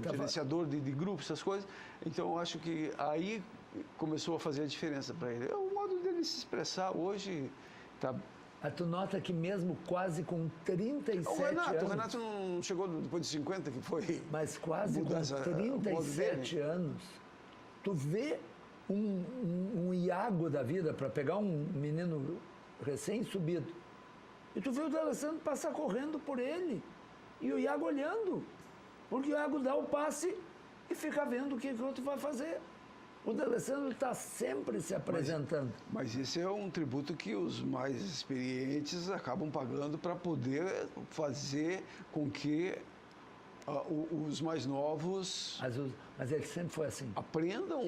gerenciador de grupos, essas coisas. Então, eu acho que aí começou a fazer a diferença para ele. O modo dele se expressar hoje está... Tu nota que mesmo quase com 37 anos... O Renato não chegou depois de 50, que foi... Mas quase com 37 anos, tu vê um Iago da vida, para pegar um menino recém-subido, e tu vê o D'Alessandro passar correndo por ele. E o Iago olhando. Porque o Iago dá o passe e fica vendo o que o outro vai fazer. O D'Alessandro está sempre se apresentando. Mas esse é um tributo que os mais experientes acabam pagando para poder fazer com que os mais novos... Mas ele sempre foi assim. Aprendam ou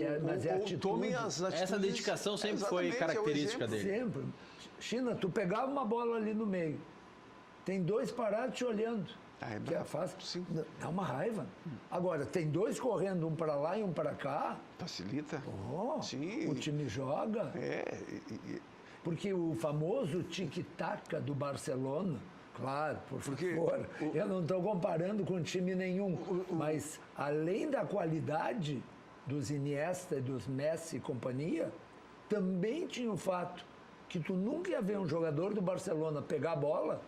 tomem as atitudes. Essa dedicação sempre foi característica dele. Sempre. China, tu pegava uma bola ali no meio, tem 2 parados te olhando. Que é fácil. Dá uma raiva. Agora, tem 2 correndo, um para lá e um para cá. Facilita. Sim. O time joga. Porque o famoso tic-tac do Barcelona, claro, por favor, eu não estou comparando com time nenhum, mas além da qualidade dos Iniesta e dos Messi e companhia, também tinha o fato que tu nunca ia ver um jogador do Barcelona pegar a bola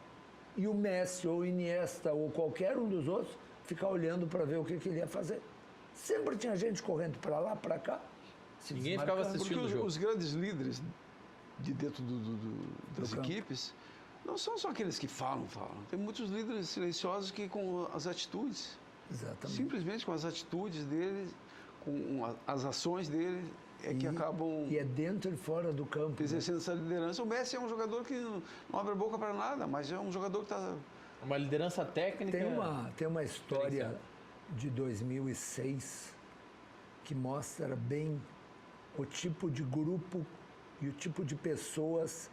e o Messi ou o Iniesta ou qualquer um dos outros ficar olhando para ver o que ele ia fazer. Sempre tinha gente correndo para lá, para cá. se Ninguém ficava desmarcando. assistindo. Porque o jogo. os grandes líderes de dentro das campo. equipes não são só aqueles que falam. Tem muitos líderes silenciosos que com as atitudes, Exatamente. simplesmente com as atitudes deles, com as ações dele, é que acabam E é dentro e fora do campo. Né? exercendo essa liderança. O Messi é um jogador que não abre a boca para nada, mas é um jogador que está... Uma liderança técnica. Tem uma história de 2006 que mostra bem o tipo de grupo e o tipo de pessoas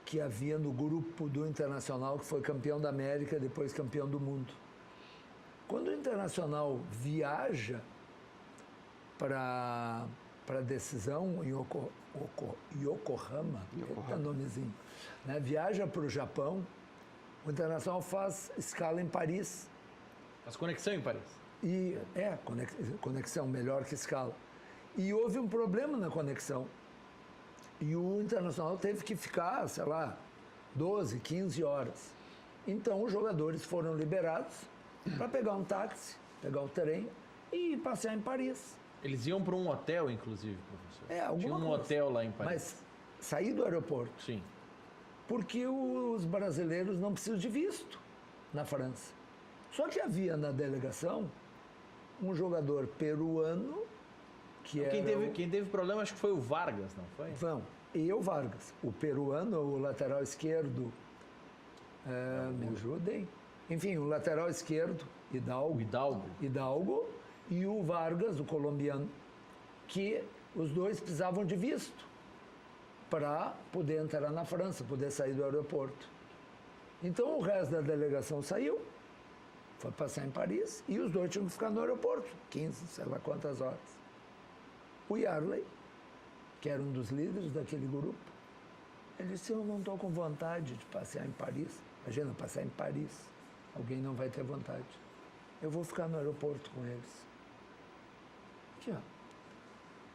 que havia no grupo do Internacional, que foi campeão da América, depois campeão do mundo. Quando o Internacional viaja para a decisão em Yokohama, é nomezinho, né? Viaja para o Japão, o Internacional faz escala em Paris. As conexões em Paris. E conexão melhor que escala. E houve um problema na conexão. E o Internacional teve que ficar, sei lá, 12, 15 horas. Então os jogadores foram liberados para pegar um táxi, pegar o trem e passear em Paris. Eles iam para um hotel, inclusive, professor. Alguma Tinha um coisa. hotel lá em Paris. Mas sair do aeroporto, Sim. porque os brasileiros não precisam de visto na França. Só que havia na delegação um jogador peruano que Quem teve problema acho que foi o Vargas, não foi? E o Vargas. O peruano, o lateral esquerdo, me ajudem. Enfim, o lateral esquerdo, O Hidalgo, e o Vargas, o colombiano, que os dois precisavam de visto para poder entrar na França, poder sair do aeroporto. Então o resto da delegação saiu, foi passar em Paris, e os dois tinham que ficar no aeroporto, 15, sei lá quantas horas. O Yarley, que era um dos líderes daquele grupo, ele disse, eu não estou com vontade de passear em Paris. Imagina, passear em Paris, alguém não vai ter vontade. Eu vou ficar no aeroporto com eles. Aqui, ó.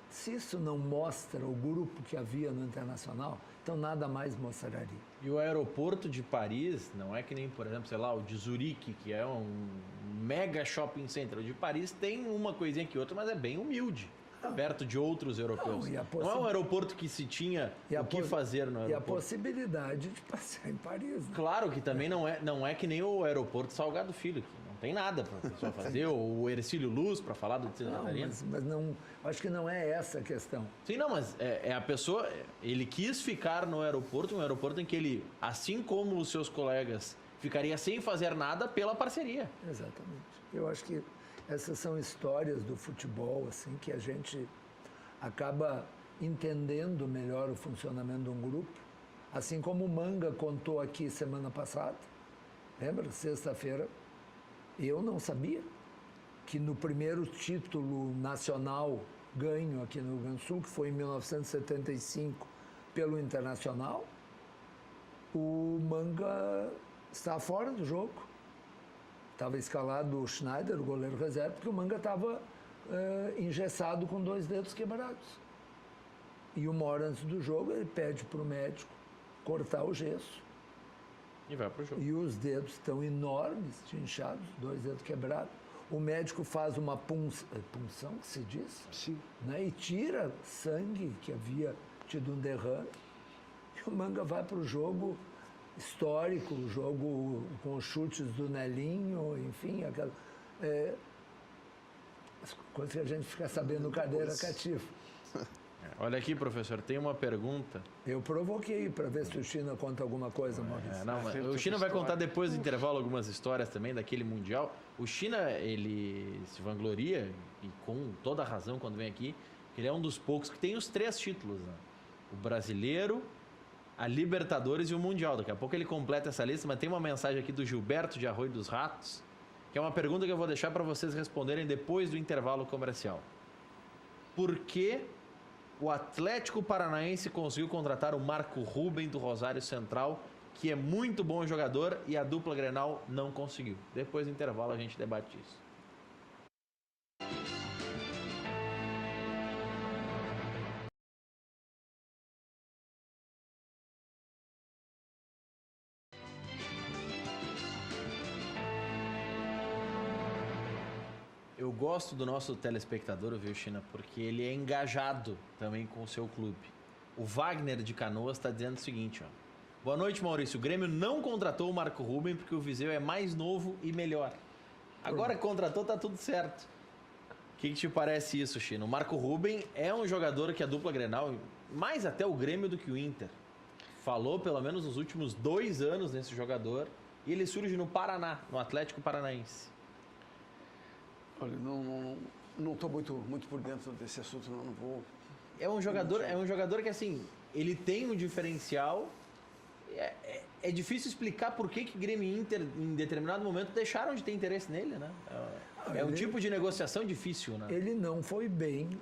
Se isso não mostra o grupo que havia no Internacional, então nada mais mostraria. E o aeroporto de Paris não é que nem, por exemplo, sei lá, o de Zurique, que é um mega shopping center. O de Paris tem uma coisinha que outra, mas é bem humilde, perto de outros europeus. Não é um aeroporto que se tinha o que fazer no aeroporto. E a possibilidade de passear em Paris. Né? Claro que também não é que nem o aeroporto Salgado Filho, que não tem nada para a pessoa fazer, ou o Hercílio Luz para falar do Santa Catarina. Mas não, acho que não é essa a questão. Sim, não, mas é a pessoa, ele quis ficar no aeroporto, um aeroporto em que ele, assim como os seus colegas, ficaria sem fazer nada pela parceria. Exatamente. Eu acho que essas são histórias do futebol, assim, que a gente acaba entendendo melhor o funcionamento de um grupo. Assim como o Manga contou aqui semana passada, lembra? Sexta-feira, eu não sabia que no primeiro título nacional ganho aqui no Rio Grande do Sul, que foi em 1975 pelo Internacional, o Manga está fora do jogo. Estava escalado o Schneider, o goleiro reserva, porque o Manga estava engessado com 2 dedos quebrados. E uma hora antes do jogo, ele pede para o médico cortar o gesso. E vai pro jogo. E os dedos estão enormes, inchados, 2 dedos quebrados. O médico faz uma punção, que se diz? Sim. Né? E tira sangue, que havia tido um derrame. E o Manga vai para o jogo histórico, o jogo com os chutes do Nelinho, enfim, aquela, as coisas que a gente fica sabendo no cadeira cativa. Olha aqui, professor, tem uma pergunta. Eu provoquei para ver se o China conta alguma coisa, Maurício. Não, mas o China vai contar depois do intervalo algumas histórias também daquele Mundial. O China, ele se vangloria, e com toda a razão quando vem aqui, que ele é um dos poucos que tem os 3 títulos, né? O brasileiro, a Libertadores e o Mundial. Daqui a pouco ele completa essa lista, mas tem uma mensagem aqui do Gilberto de Arroio dos Ratos, que é uma pergunta que eu vou deixar para vocês responderem depois do intervalo comercial. Por que o Atlético Paranaense conseguiu contratar o Marco Ruben do Rosário Central, que é muito bom jogador, e a dupla Grenal não conseguiu? Depois do intervalo a gente debate isso. Eu Eu gosto do nosso telespectador, viu, China? Porque ele é engajado também com o seu clube. O Wagner de Canoas está dizendo o seguinte, ó. Boa noite, Maurício. O Grêmio não contratou o Marco Ruben porque o Viseu é mais novo e melhor. Agora que contratou, tá tudo certo. O que te parece isso, Chino? O Marco Ruben é um jogador que a dupla Grenal, mais até o Grêmio do que o Inter, falou pelo menos nos últimos 2 anos nesse jogador, e ele surge no Paraná, no Atlético Paranaense. Olha, não estou muito por dentro desse assunto, não vou... É um jogador que, assim, ele tem um diferencial. É difícil explicar por que Grêmio e Inter, em determinado momento, deixaram de ter interesse nele, né? É um tipo de negociação difícil, né? Ele não foi bem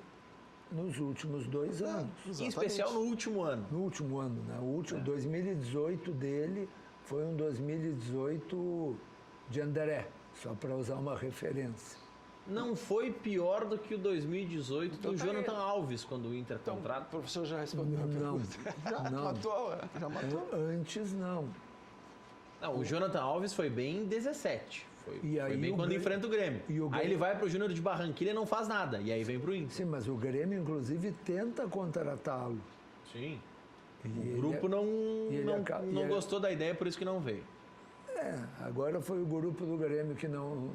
nos últimos 2 anos. Em especial no último ano. No último ano, né? O último, 2018 dele foi um 2018 de Anderé, só para usar uma referência. Não foi pior do que o 2018 do Jonathan Alves, quando o Inter contrata? O professor já respondeu a pergunta. Não. Já matou. Antes não. Não, o Jonathan Alves foi bem em 17. Foi bem quando enfrenta o Grêmio. Aí ele vai pro Júnior de Barranquilla e não faz nada. E aí vem pro Inter. Sim, mas o Grêmio, inclusive, tenta contratá-lo. Sim. O grupo não gostou da ideia, por isso que não veio. Agora foi o grupo do Grêmio que não,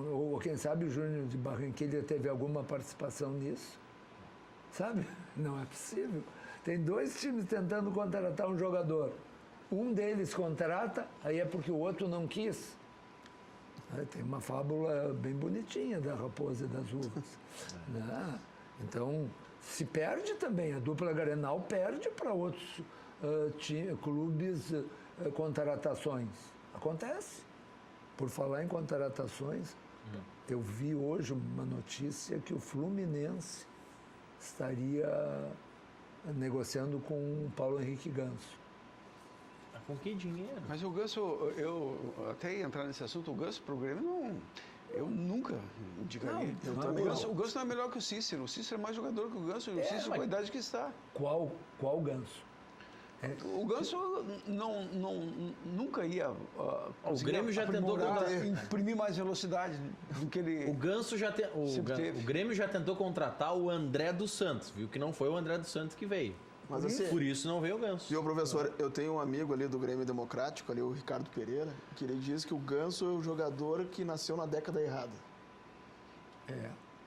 ou quem sabe o Júnior de Barranquilla teve alguma participação nisso. Sabe? Não é possível. Tem 2 times tentando contratar um jogador. Um deles contrata, aí é porque o outro não quis. Tem uma fábula bem bonitinha da raposa e das uvas. Né? Então, se perde também. A dupla Grenal perde para outros clubes contratações. Acontece. Por falar em contratações, eu vi hoje uma notícia que o Fluminense estaria negociando com o Paulo Henrique Ganso. Com que dinheiro? Mas o Ganso, eu até ia entrar nesse assunto, o Ganso pro Grêmio eu nunca indicaria. O Ganso não é melhor que o Cícero. O Cícero é mais jogador que o Ganso. O Cícero com a idade que está. Qual Ganso? O Ganso nunca ia o Grêmio já tentou imprimir mais velocidade do que ele. O Ganso o Grêmio já tentou contratar o André dos Santos, viu que não foi o André dos Santos que veio. Mas, assim, por isso não veio o Ganso. Viu, professor, eu tenho um amigo ali do Grêmio Democrático, ali o Ricardo Pereira, que ele diz que o Ganso é o jogador que nasceu na década errada.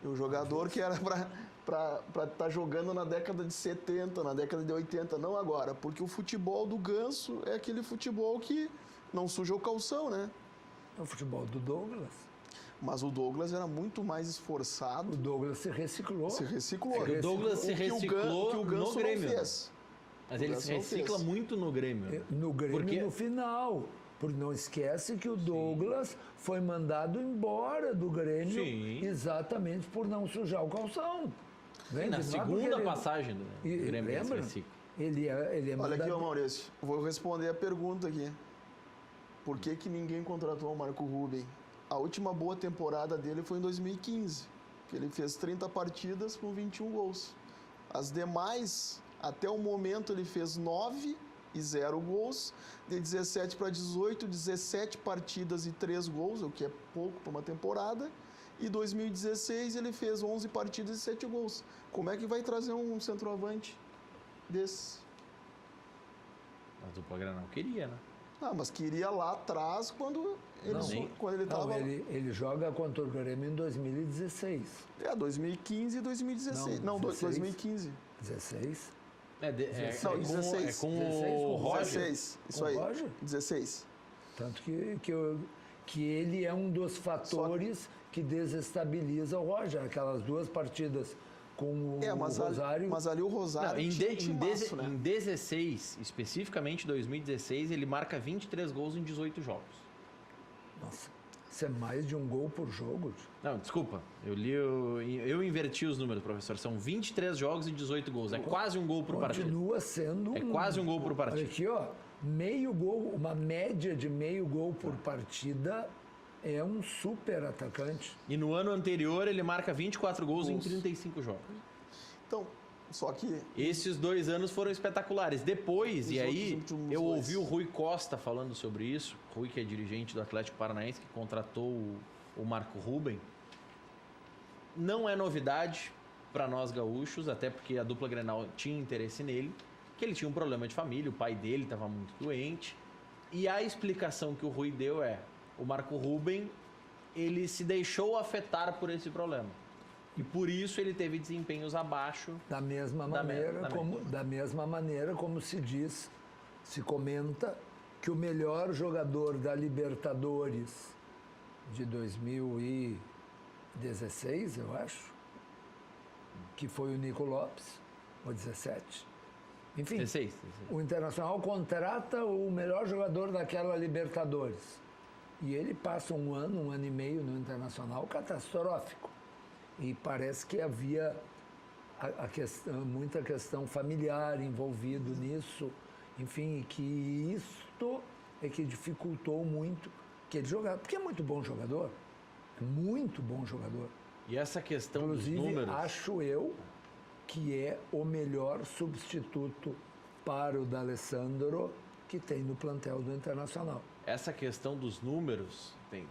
O jogador que era para estar jogando na década de 70, na década de 80, não agora. Porque o futebol do Ganso é aquele futebol que não suja o calção, né? É o futebol do Douglas. Mas o Douglas era muito mais esforçado. O Douglas se reciclou. O Douglas se reciclou que o Ganso no Grêmio. Não fez. Mas ele se recicla muito no Grêmio. No Grêmio no final. Porque não esquece que o Douglas foi mandado embora do Grêmio exatamente por não sujar o calção. Na segunda passagem do Grêmio ele se recicla. Ele é mandado... Olha aqui, ô Maurício, vou responder a pergunta aqui. Por que ninguém contratou o Marco Ruben? A última boa temporada dele foi em 2015, que ele fez 30 partidas com 21 gols. As demais, até o momento, ele fez 9 e 0 gols. De 17 para 18, 17 partidas e 3 gols, o que é pouco para uma temporada. E 2016 ele fez 11 partidas e 7 gols. Como é que vai trazer um centroavante desse? A dupla Grenal queria, né? Ah, mas queria lá atrás quando ele estava... Ele joga contra o Grêmio em 2016. 2015 e 2016. Não, 2015. 16? É 16. É com o Roger. 16, isso aí. Roger? 16. Tanto que ele é um dos fatores que desestabiliza o Roger. Aquelas 2 partidas com o Rosário. Mas ali o Rosário em 16, especificamente 2016, ele marca 23 gols em 18 jogos. Nossa, isso é mais de 1 gol por jogo? Não, desculpa. Eu inverti os números, professor. São 23 jogos e 18 gols. É quase 1 gol por partida. Continua sendo quase 1 gol por partida. Olha aqui, ó. Meio gol, uma média de meio gol por partida. É um super atacante. E no ano anterior ele marca 24 gols em 35 jogos. Então, só que... Esses 2 anos foram espetaculares. Depois, eu ouvi o Rui Costa falando sobre isso. Rui, que é dirigente do Atlético Paranaense, que contratou o Marco Ruben. não é novidade para nós gaúchos, até porque a dupla Grenal tinha interesse nele, que ele tinha um problema de família, o pai dele estava muito doente. E a explicação que o Rui deu é: o Marco Ruben, ele se deixou afetar por esse problema. E por isso ele teve desempenhos abaixo. Da mesma maneira como se diz, se comenta que o melhor jogador da Libertadores de 2016, eu acho, que foi o Nico Lopes, ou 17. Enfim, 16. O Internacional contrata o melhor jogador daquela Libertadores. E ele passa um ano e meio no Internacional catastrófico. E parece que havia muita questão familiar envolvido nisso. Enfim, que isto é que dificultou muito que ele jogasse. Porque é muito bom jogador. É muito bom jogador. E essa questão Inclusive, dos números... acho eu que é o melhor substituto para o D'Alessandro que tem no plantel do Internacional. Essa questão dos números tem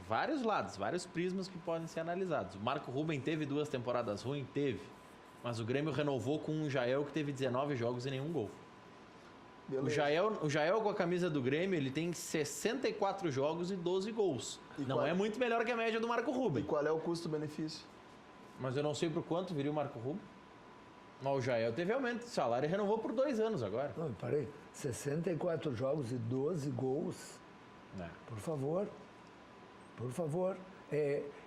vários lados, vários prismas que podem ser analisados. O Marco Ruben teve 2 temporadas ruins? Teve. Mas o Grêmio renovou com um Jael que teve 19 jogos e nenhum gol. O Jael com a camisa do Grêmio, ele tem 64 jogos e 12 gols. Não é muito melhor que a média do Marco Ruben. E qual é o custo-benefício? Mas eu não sei por quanto viria o Marco Ruben. Mas o Jael teve aumento de salário e renovou por 2 anos agora. Não, parei. 64 jogos e 12 gols. Por favor. Por favor.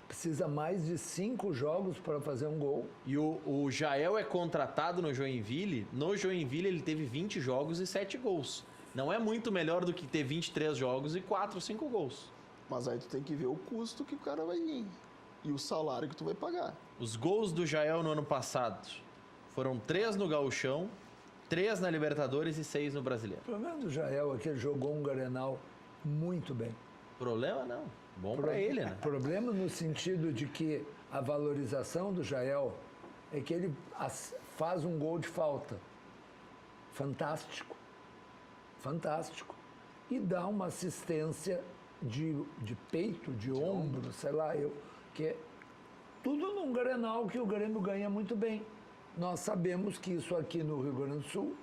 Precisa mais de 5 jogos para fazer um gol. E o Jael é contratado no Joinville. No Joinville ele teve 20 jogos e 7 gols. Não é muito melhor do que ter 23 jogos e 4, 5 gols. Mas aí tu tem que ver o custo que o cara vai vir. E o salário que tu vai pagar. Os gols do Jael no ano passado foram 3 no Gauchão, 3 na Libertadores e 6 no Brasileiro. O problema do Jael é que ele jogou um Grenal muito bem. Problema não. Bom para ele, né? Problema no sentido de que a valorização do Jael é que ele faz um gol de falta. Fantástico. Fantástico. E dá uma assistência de peito, de ombro, sei lá, que é tudo num Grenal que o Grêmio ganha muito bem. Nós sabemos que isso aqui no Rio Grande do Sul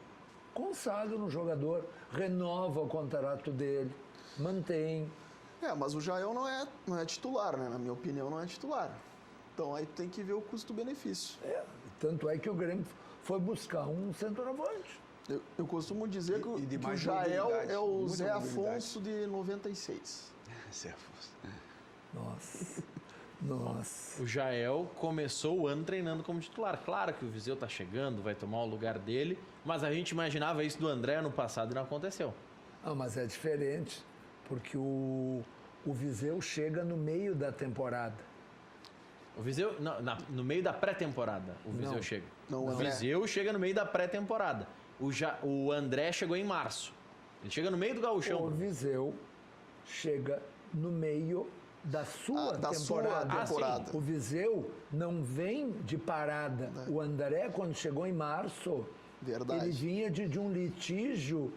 consagra no jogador, renova o contrato dele, mantém. Mas o Jael não é titular, né? Na minha opinião, não é titular. Então aí tem que ver o custo-benefício. Tanto é que o Grêmio foi buscar um centroavante. Eu costumo dizer que o Jael é o Zé Afonso de 96. Zé Afonso. Nossa. O Jael começou o ano treinando como titular. Claro que o Viseu tá chegando, vai tomar o lugar dele, mas a gente imaginava isso do André no passado e não aconteceu. Mas é diferente, porque o Viseu chega no meio da temporada. O Viseu, no meio da pré-temporada, o Viseu chega. O Viseu chega no meio da pré-temporada. O André chegou em março. Ele chega no meio do Gauchão. O Viseu chega no meio da sua temporada. O Viseu não vem de parada. O André, quando chegou em março, ele vinha de um litígio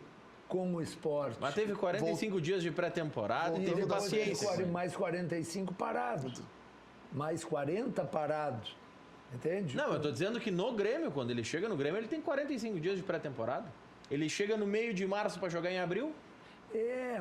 com o Sport. Mas teve 45 dias de pré-temporada e teve paciência. Mais 45 parados. Mais 40 parados. Entende? Não, eu tô dizendo que no Grêmio, quando ele chega no Grêmio, ele tem 45 dias de pré-temporada. Ele chega no meio de março para jogar em abril.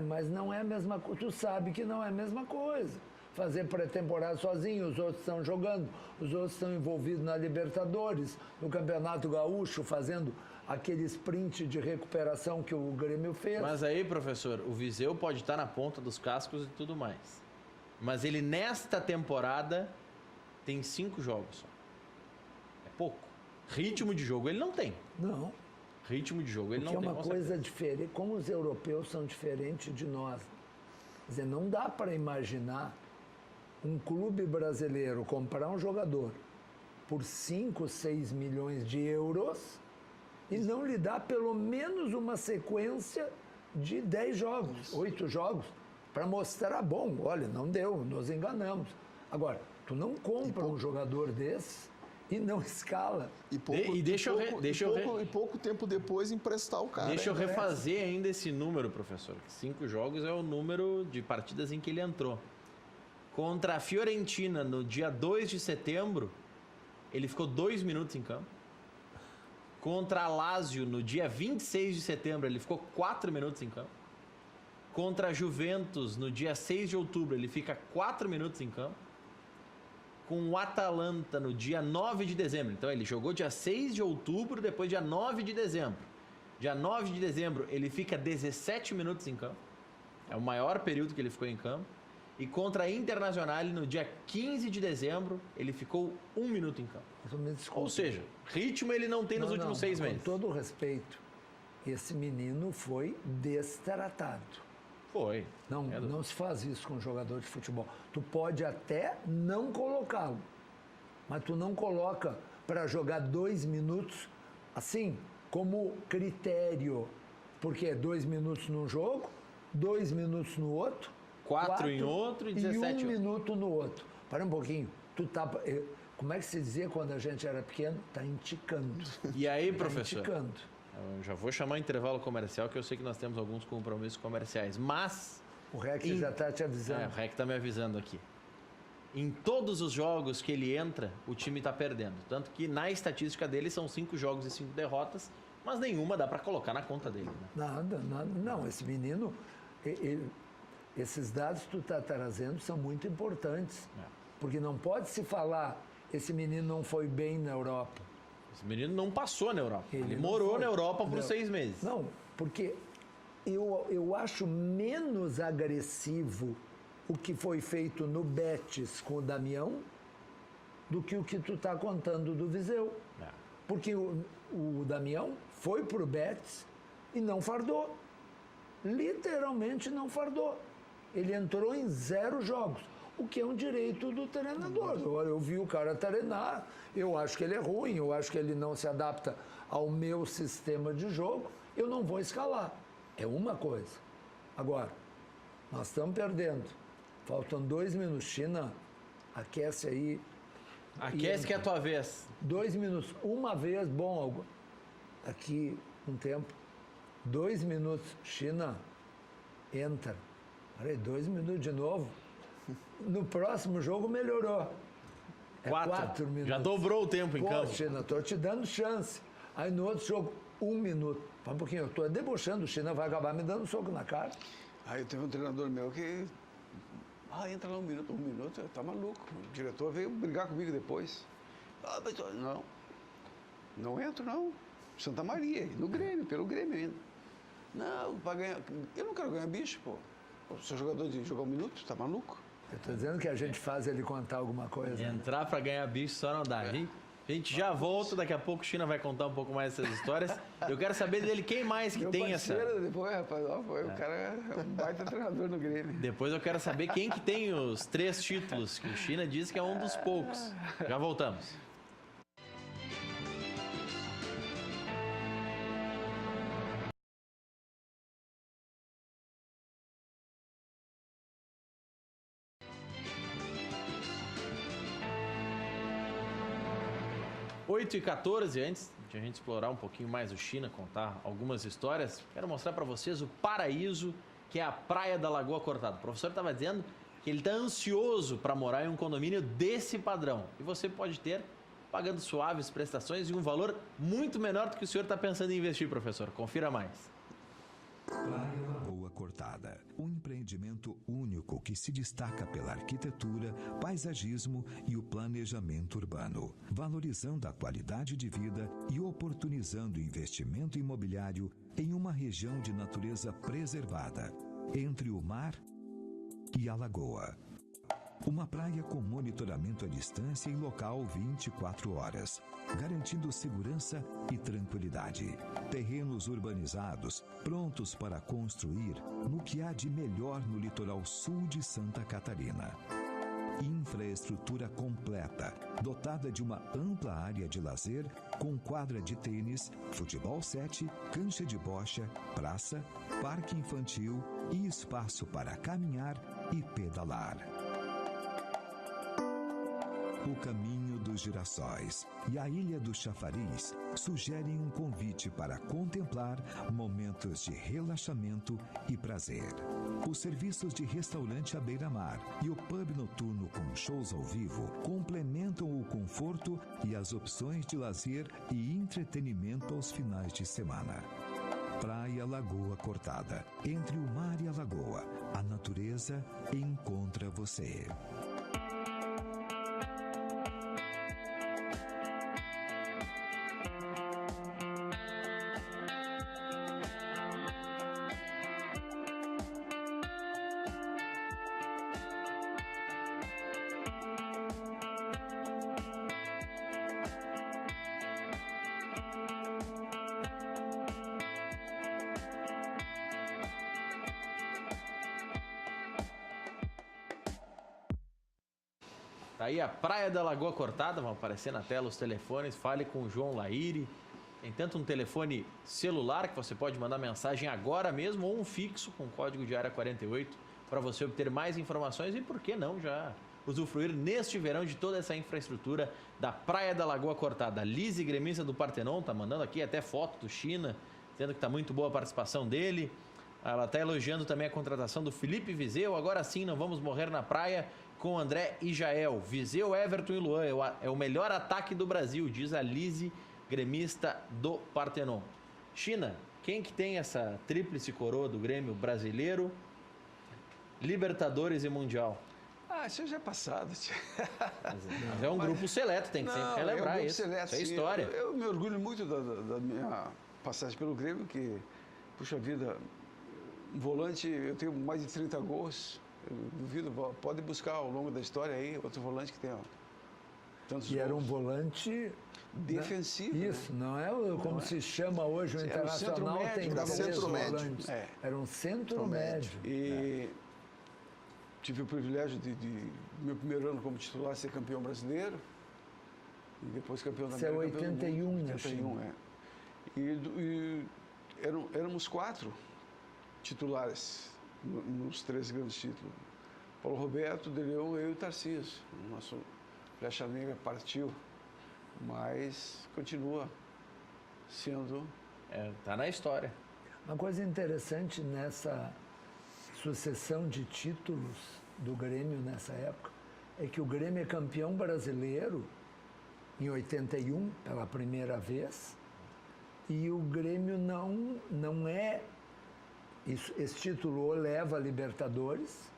Mas não é a mesma coisa. Tu sabe que não é a mesma coisa. Fazer pré-temporada sozinho, os outros estão jogando, os outros estão envolvidos na Libertadores, no Campeonato Gaúcho, fazendo aquele sprint de recuperação que o Grêmio fez. Mas aí, professor, o Viseu pode estar na ponta dos cascos e tudo mais. Mas ele, nesta temporada, tem 5 jogos só. É pouco. Ritmo de jogo ele não tem. Não. Ritmo de jogo ele não tem. É uma coisa diferente. Como os europeus são diferentes de nós. Quer dizer, não dá para imaginar um clube brasileiro comprar um jogador por 5, 6 milhões de euros e não lhe dar pelo menos uma sequência de 10 jogos, 8 jogos, para mostrar, bom, olha, não deu, nos enganamos. Agora, tu não compra um jogador desse e não escala. E pouco tempo depois emprestar o cara. Deixa eu refazer ainda esse número, professor. 5 jogos é o número de partidas em que ele entrou. Contra a Fiorentina, no dia 2 de setembro, ele ficou 2 minutos em campo. Contra a Lazio, no dia 26 de setembro, ele ficou 4 minutos em campo. Contra a Juventus, no dia 6 de outubro, ele fica 4 minutos em campo. Com o Atalanta, no dia 9 de dezembro. Então, ele jogou dia 6 de outubro, depois dia 9 de dezembro. Dia 9 de dezembro, ele fica 17 minutos em campo. É o maior período que ele ficou em campo. E contra a Internacional, no dia 15 de dezembro, ele ficou 1 minuto em campo. Ou seja, ritmo ele não tem nos últimos 6 meses. Com todo o respeito, esse menino foi destratado. Foi. Não se faz isso com um jogador de futebol. Tu pode até não colocá-lo, mas tu não coloca para jogar 2 minutos, assim, como critério. Porque é 2 minutos num jogo, 2 minutos no outro, 4 em outro e 17 e 1 minuto no outro. Para um pouquinho. Tu tá... Como é que se dizia quando a gente era pequeno? Tá enticando. E aí, professor? Enticando. Eu já vou chamar intervalo comercial, que eu sei que nós temos alguns compromissos comerciais, mas... O REC já está te avisando. O REC está me avisando aqui. Em todos os jogos que ele entra, o time está perdendo. Tanto que na estatística dele são 5 jogos e 5 derrotas, mas nenhuma dá para colocar na conta dele. Né? Nada. Não, esse menino... esses dados que tu está trazendo são muito importantes. Porque não pode se falar, esse menino não foi bem na Europa. Esse menino não passou na Europa. Ele morou na Europa por 6 meses. Não, porque eu acho menos agressivo o que foi feito no Betis com o Damião do que o que tu está contando do Viseu. Porque o Damião foi pro Betis e não fardou. Literalmente não fardou. Ele entrou em 0 jogos, o que é um direito do treinador. Eu vi o cara treinar, eu acho que ele é ruim, eu acho que ele não se adapta ao meu sistema de jogo, eu não vou escalar. É uma coisa. Agora, nós estamos perdendo. Faltam 2 minutos. China, aquece aí. Aquece que é a tua vez. 2 minutos. Uma vez, bom, aqui um tempo. 2 minutos. China, entra. Peraí, 2 minutos de novo. No próximo jogo melhorou. 4 minutos. Já dobrou o tempo em campo. China, estou te dando chance. Aí no outro jogo, 1 minuto. Para um pouquinho, eu estou debochando, o China vai acabar me dando um soco na cara. Aí teve um treinador meu que... entra lá 1 minuto, tá maluco. O diretor veio brigar comigo depois. Não entro, não. Santa Maria, no Grêmio, pelo Grêmio ainda. Não, para ganhar... Eu não quero ganhar bicho, pô. Eu sou jogador de jogar 1 minuto, tá maluco? Eu estou dizendo que a gente faz ele contar alguma coisa. Entrar para ganhar bicho só não dá. A gente já volta, daqui a pouco o China vai contar um pouco mais dessas histórias. Eu quero saber dele quem mais que tem essa... Depois, rapaz, o cara é um baita treinador no Grêmio. Depois eu quero saber quem que tem os 3 títulos, que o China diz que é um dos poucos. Já voltamos. Oito e 14, antes de a gente explorar um pouquinho mais o China, contar algumas histórias, quero mostrar para vocês o Paraíso, que é a praia da Lagoa Cortada. O professor estava dizendo que ele está ansioso para morar em um condomínio desse padrão. E você pode ter pagando suaves prestações e um valor muito menor do que o senhor está pensando em investir, professor. Confira mais. Praia Lagoa Cortada, um empreendimento único que se destaca pela arquitetura, paisagismo e o planejamento urbano, valorizando a qualidade de vida e oportunizando o investimento imobiliário em uma região de natureza preservada, entre o mar e a lagoa. Uma praia com monitoramento à distância e local 24 horas, garantindo segurança e tranquilidade. Terrenos urbanizados, prontos para construir no que há de melhor no litoral sul de Santa Catarina. Infraestrutura completa, dotada de uma ampla área de lazer, com quadra de tênis, futebol 7, cancha de bocha, praça, parque infantil e espaço para caminhar e pedalar. O caminho do dos Girassóis e a Ilha do Chafariz sugerem um convite para contemplar momentos de relaxamento e prazer. Os serviços de restaurante à beira-mar e o pub noturno com shows ao vivo complementam o conforto e as opções de lazer e entretenimento aos finais de semana. Praia Lagoa Cortada. Entre o mar e a lagoa, a natureza encontra você. Tá aí a Praia da Lagoa Cortada, vão aparecer na tela os telefones, fale com o João Laíri. Tem tanto um telefone celular que você pode mandar mensagem agora mesmo ou um fixo com código de área 48 para você obter mais informações e, por que não, já usufruir neste verão de toda essa infraestrutura da Praia da Lagoa Cortada. Lise, gremista do Partenon, tá mandando aqui até foto do China, dizendo que tá muito boa a participação dele. Ela está elogiando também a contratação do Felipe Viseu. Agora sim, não vamos morrer na praia com André e Jael. Viseu, Everton e Luan é o melhor ataque do Brasil, diz a Lise, gremista do Partenon. China, quem que tem essa tríplice coroa do Grêmio brasileiro, Libertadores e Mundial? Isso já é passado. Mas é um grupo seleto, tem que sempre relembrar isso. Isso é história. Eu me orgulho muito da minha passagem pelo Grêmio, que, puxa vida, um volante, eu tenho mais de 30 gols. Eu duvido, pode buscar ao longo da história aí outro volante que tenha tantos gols. E era um volante defensivo. Isso, né? Não é como se chama hoje o Internacional, tem centro-médio. Era um centro-médio. E tive o privilégio de, meu primeiro ano como titular, ser campeão brasileiro. E depois campeão da América. Isso é 81, né? 81, E éramos 4 titulares nos 3 grandes títulos. Paulo Roberto, Deleon, eu e o Tarcísio. O nosso Flecha Negra partiu, mas continua sendo... Tá na história. Uma coisa interessante nessa sucessão de títulos do Grêmio nessa época é que o Grêmio é campeão brasileiro em 81, pela primeira vez, e o Grêmio não é... Esse título o leva a Libertadores,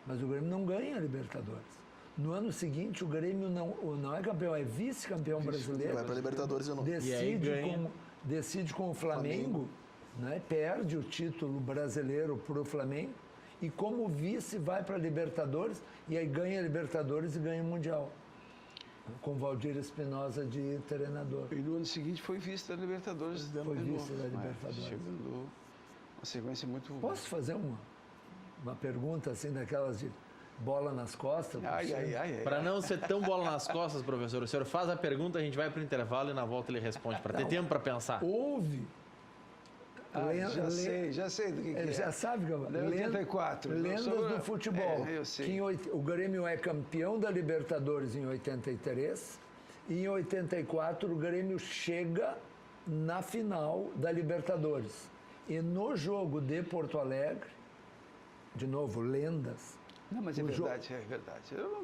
mas o Grêmio não ganha a Libertadores. No ano seguinte, o Grêmio não é campeão, é vice-campeão brasileiro. Vai para Libertadores de novo. Decide com o Flamengo, né? Perde o título brasileiro para o Flamengo e como vice vai para a Libertadores e aí ganha a Libertadores e ganha o Mundial. Com Valdir Espinosa de treinador. E no ano seguinte foi vice da Libertadores. Foi vice da Libertadores. Chegando uma sequência muito... Posso fazer uma pergunta assim daquelas de bola nas costas? Para não ser tão bola nas costas, professor, o senhor faz a pergunta, a gente vai para o intervalo e na volta ele responde, para ter tempo para pensar. Houve... Já sei do que é. Já sabe, Gabriel? 84. Lendas do futebol. Eu sei. O Grêmio é campeão da Libertadores em 83 e em 84 o Grêmio chega na final da Libertadores. E no jogo de Porto Alegre, de novo, lendas. Não, mas é verdade.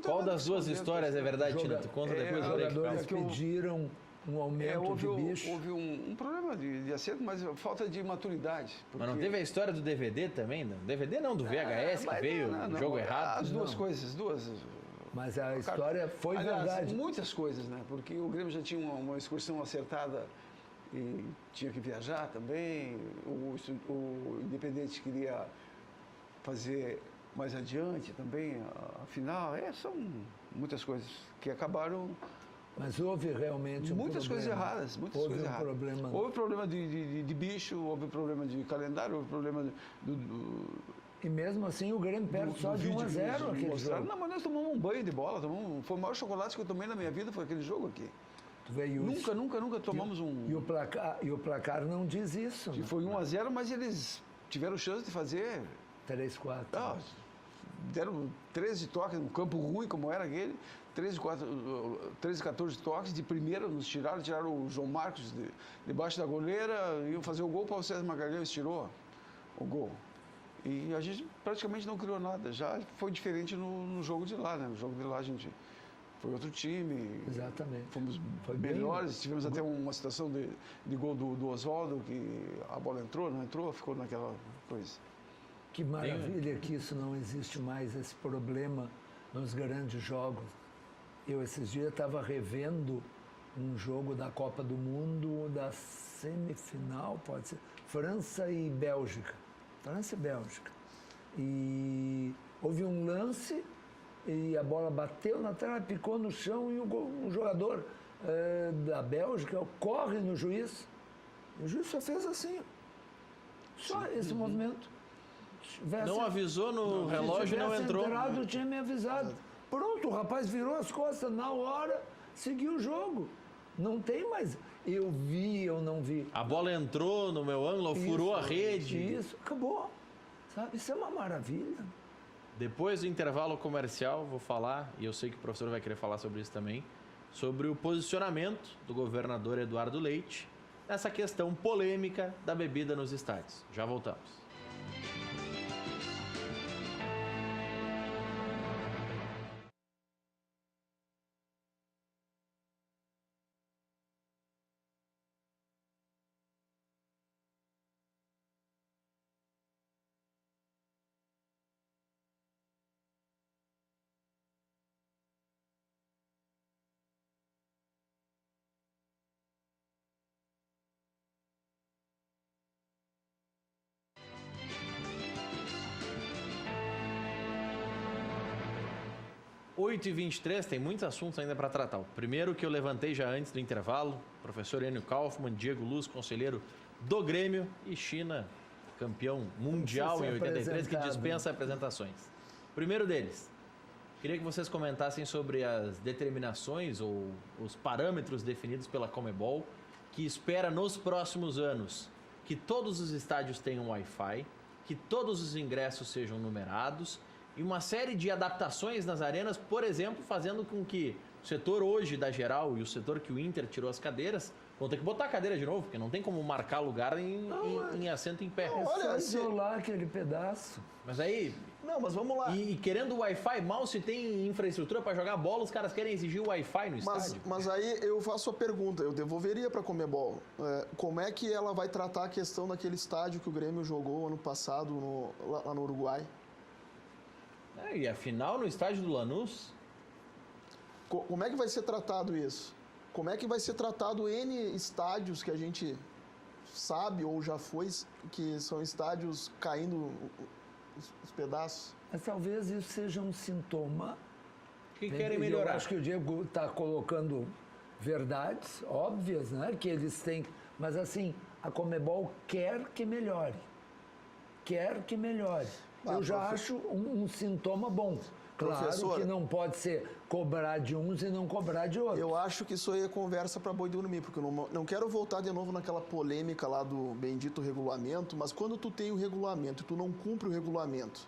Qual das duas histórias é verdade, Tina? Tu conta depois. Os jogadores pediram um aumento de bicho. Houve um problema de acerto, mas falta de maturidade. Mas não teve a história do DVD também? DVD não, do VHS que veio, o jogo errado? As duas coisas, Mas a história foi verdade. Muitas coisas, né? Porque o Grêmio já tinha uma excursão acertada e tinha que viajar também. O Independente queria fazer mais adiante também, afinal. São muitas coisas que acabaram... Mas houve realmente muitas coisas erradas, houve um problema. Houve problema de bicho, houve problema de calendário, houve problema E mesmo assim o Grêmio perde só de 1-0 aquele jogo. Não, mas nós tomamos um banho de bola, foi o maior chocolate que eu tomei na minha vida, foi aquele jogo aqui. Nunca tomamos E o placar não diz isso. Né? Foi 1-0, mas eles tiveram chance de fazer... 3-4. Deram 13 toques num campo ruim como era aquele, 13, 14 toques, de primeira nos tiraram o João Marcos debaixo da goleira, iam fazer o gol, para o César Magalhães tirou o gol. E a gente praticamente não criou nada, já foi diferente no jogo de lá, né? No jogo de lá a gente foi outro time. Exatamente. Fomos Foi melhores, bem... tivemos até uma situação de gol do Oswaldo, que a bola entrou, não entrou, ficou naquela coisa. Que maravilha que isso não existe mais, esse problema nos grandes jogos. Eu, esses dias, estava revendo um jogo da Copa do Mundo, da semifinal, pode ser, França e Bélgica. França e Bélgica. E houve um lance e a bola bateu na tela, picou no chão e um jogador da Bélgica corre no juiz. O juiz só fez assim. Só esse movimento. Não avisou no relógio e não entrou. Entrado, tinha me avisado. Pronto, o rapaz virou as costas na hora, seguiu o jogo. Não tem mais. Eu vi, eu não vi. A bola entrou no meu ângulo, furou a rede. Isso, acabou. Sabe? Isso é uma maravilha. Depois do intervalo comercial, vou falar, e eu sei que o professor vai querer falar sobre isso também, sobre o posicionamento do governador Eduardo Leite nessa questão polêmica da bebida nos estádios. Já voltamos. Oito e 23, tem muitos assuntos ainda para tratar. O primeiro que eu levantei já antes do intervalo, professor Enio Kaufmann, Diego Luz, conselheiro do Grêmio, e China, campeão mundial em 83, que dispensa apresentações. Primeiro deles, queria que vocês comentassem sobre as determinações ou os parâmetros definidos pela Conmebol, que espera nos próximos anos que todos os estádios tenham Wi-Fi, que todos os ingressos sejam numerados, e uma série de adaptações nas arenas, por exemplo, fazendo com que o setor hoje da geral e o setor que o Inter tirou as cadeiras vão ter que botar a cadeira de novo, porque não tem como marcar lugar em assento em pé. Olha, isolar aquele pedaço. Mas aí... Não, mas vamos lá. E querendo Wi-Fi, mal se tem infraestrutura para jogar bola, os caras querem exigir o Wi-Fi no estádio. Mas aí eu faço a pergunta, eu devolveria para a Conmebol. Como é que ela vai tratar a questão daquele estádio que o Grêmio jogou ano passado lá no Uruguai? E afinal, no estádio do Lanús? Como é que vai ser tratado isso? Como é que vai ser tratado N estádios que a gente sabe ou já foi, que são estádios caindo os pedaços? Mas talvez isso seja um sintoma. Que querem melhorar. Eu acho que o Diego está colocando verdades óbvias, né? Que eles têm. Mas assim, a Conmebol quer que melhore. Quer que melhore. Eu já acho um sintoma bom. Claro que não pode ser cobrar de uns e não cobrar de outros. Eu acho que isso aí é conversa para boi dormir, porque eu não quero voltar de novo naquela polêmica lá do bendito regulamento, mas quando tu tem o regulamento e tu não cumpre o regulamento,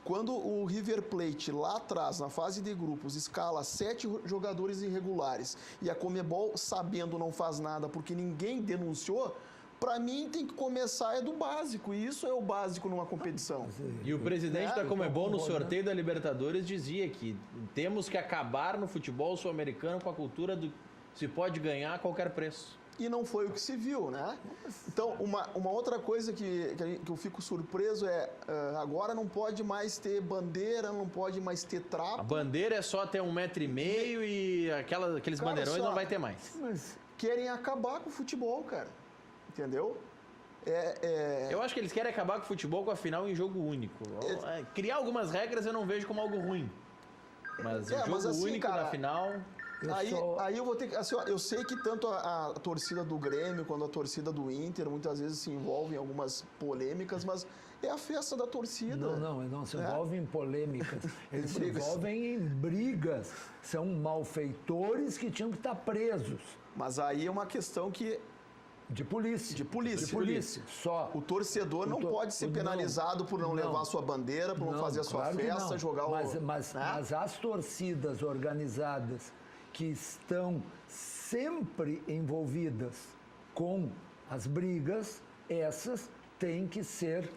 quando o River Plate lá atrás, na fase de grupos, escala 7 jogadores irregulares e a Conmebol, sabendo, não faz nada porque ninguém denunciou, para mim tem que começar do básico, e isso é o básico numa competição. E o presidente da Conmebol no sorteio da Libertadores dizia que temos que acabar no futebol sul-americano com a cultura do se pode ganhar a qualquer preço. E não foi o que se viu, né? Então, uma outra coisa que eu fico surpreso agora não pode mais ter bandeira, não pode mais ter trapo. A bandeira é só ter 1,5 metro e aqueles bandeirões não vai ter mais. Mas querem acabar com o futebol, cara. Entendeu? Eu acho que eles querem acabar com o futebol com a final em jogo único. Criar algumas regras eu não vejo como algo ruim. Mas o jogo assim, único na final... Aí eu vou ter que... Assim, eu sei que tanto a torcida do Grêmio quanto a torcida do Inter muitas vezes se envolvem em algumas polêmicas, mas é a festa da torcida. Não se envolvem em polêmicas. Eles se envolvem em brigas. São malfeitores que tinham que estar presos. Mas aí é uma questão que De polícia. De polícia. De polícia. Só. O torcedor não pode ser penalizado por não levar a sua bandeira, por não fazer a sua claro que festa, não. jogar o... Mas as torcidas organizadas que estão sempre envolvidas com as brigas, essas têm que ser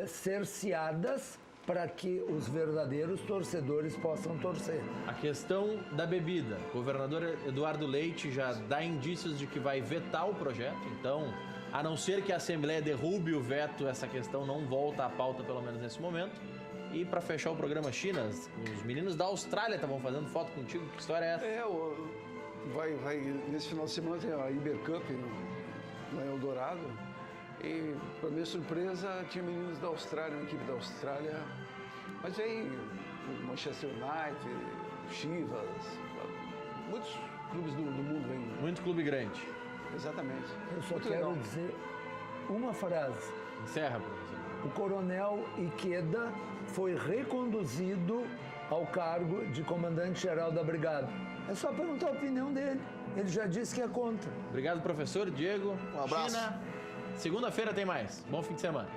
cerceadas para que os verdadeiros torcedores possam torcer. A questão da bebida. O governador Eduardo Leite já dá indícios de que vai vetar o projeto, então, a não ser que a Assembleia derrube o veto, essa questão não volta à pauta, pelo menos nesse momento. E para fechar o programa China, os meninos da Austrália estavam fazendo foto contigo, que história é essa? Nesse final de semana tem a Ibercup lá em Eldorado. E, para minha surpresa, tinha meninos da Austrália, uma equipe da Austrália. Mas vem Manchester United, Chivas, muitos clubes do mundo vêm. Muito clube grande. Exatamente. Eu só Muito quero legal. dizer uma frase. Encerra, professor. O coronel Ikeda foi reconduzido ao cargo de comandante-geral da brigada. É só perguntar a opinião dele. Ele já disse que é contra. Obrigado, professor Diego. Um abraço. China. Segunda-feira tem mais. Bom fim de semana.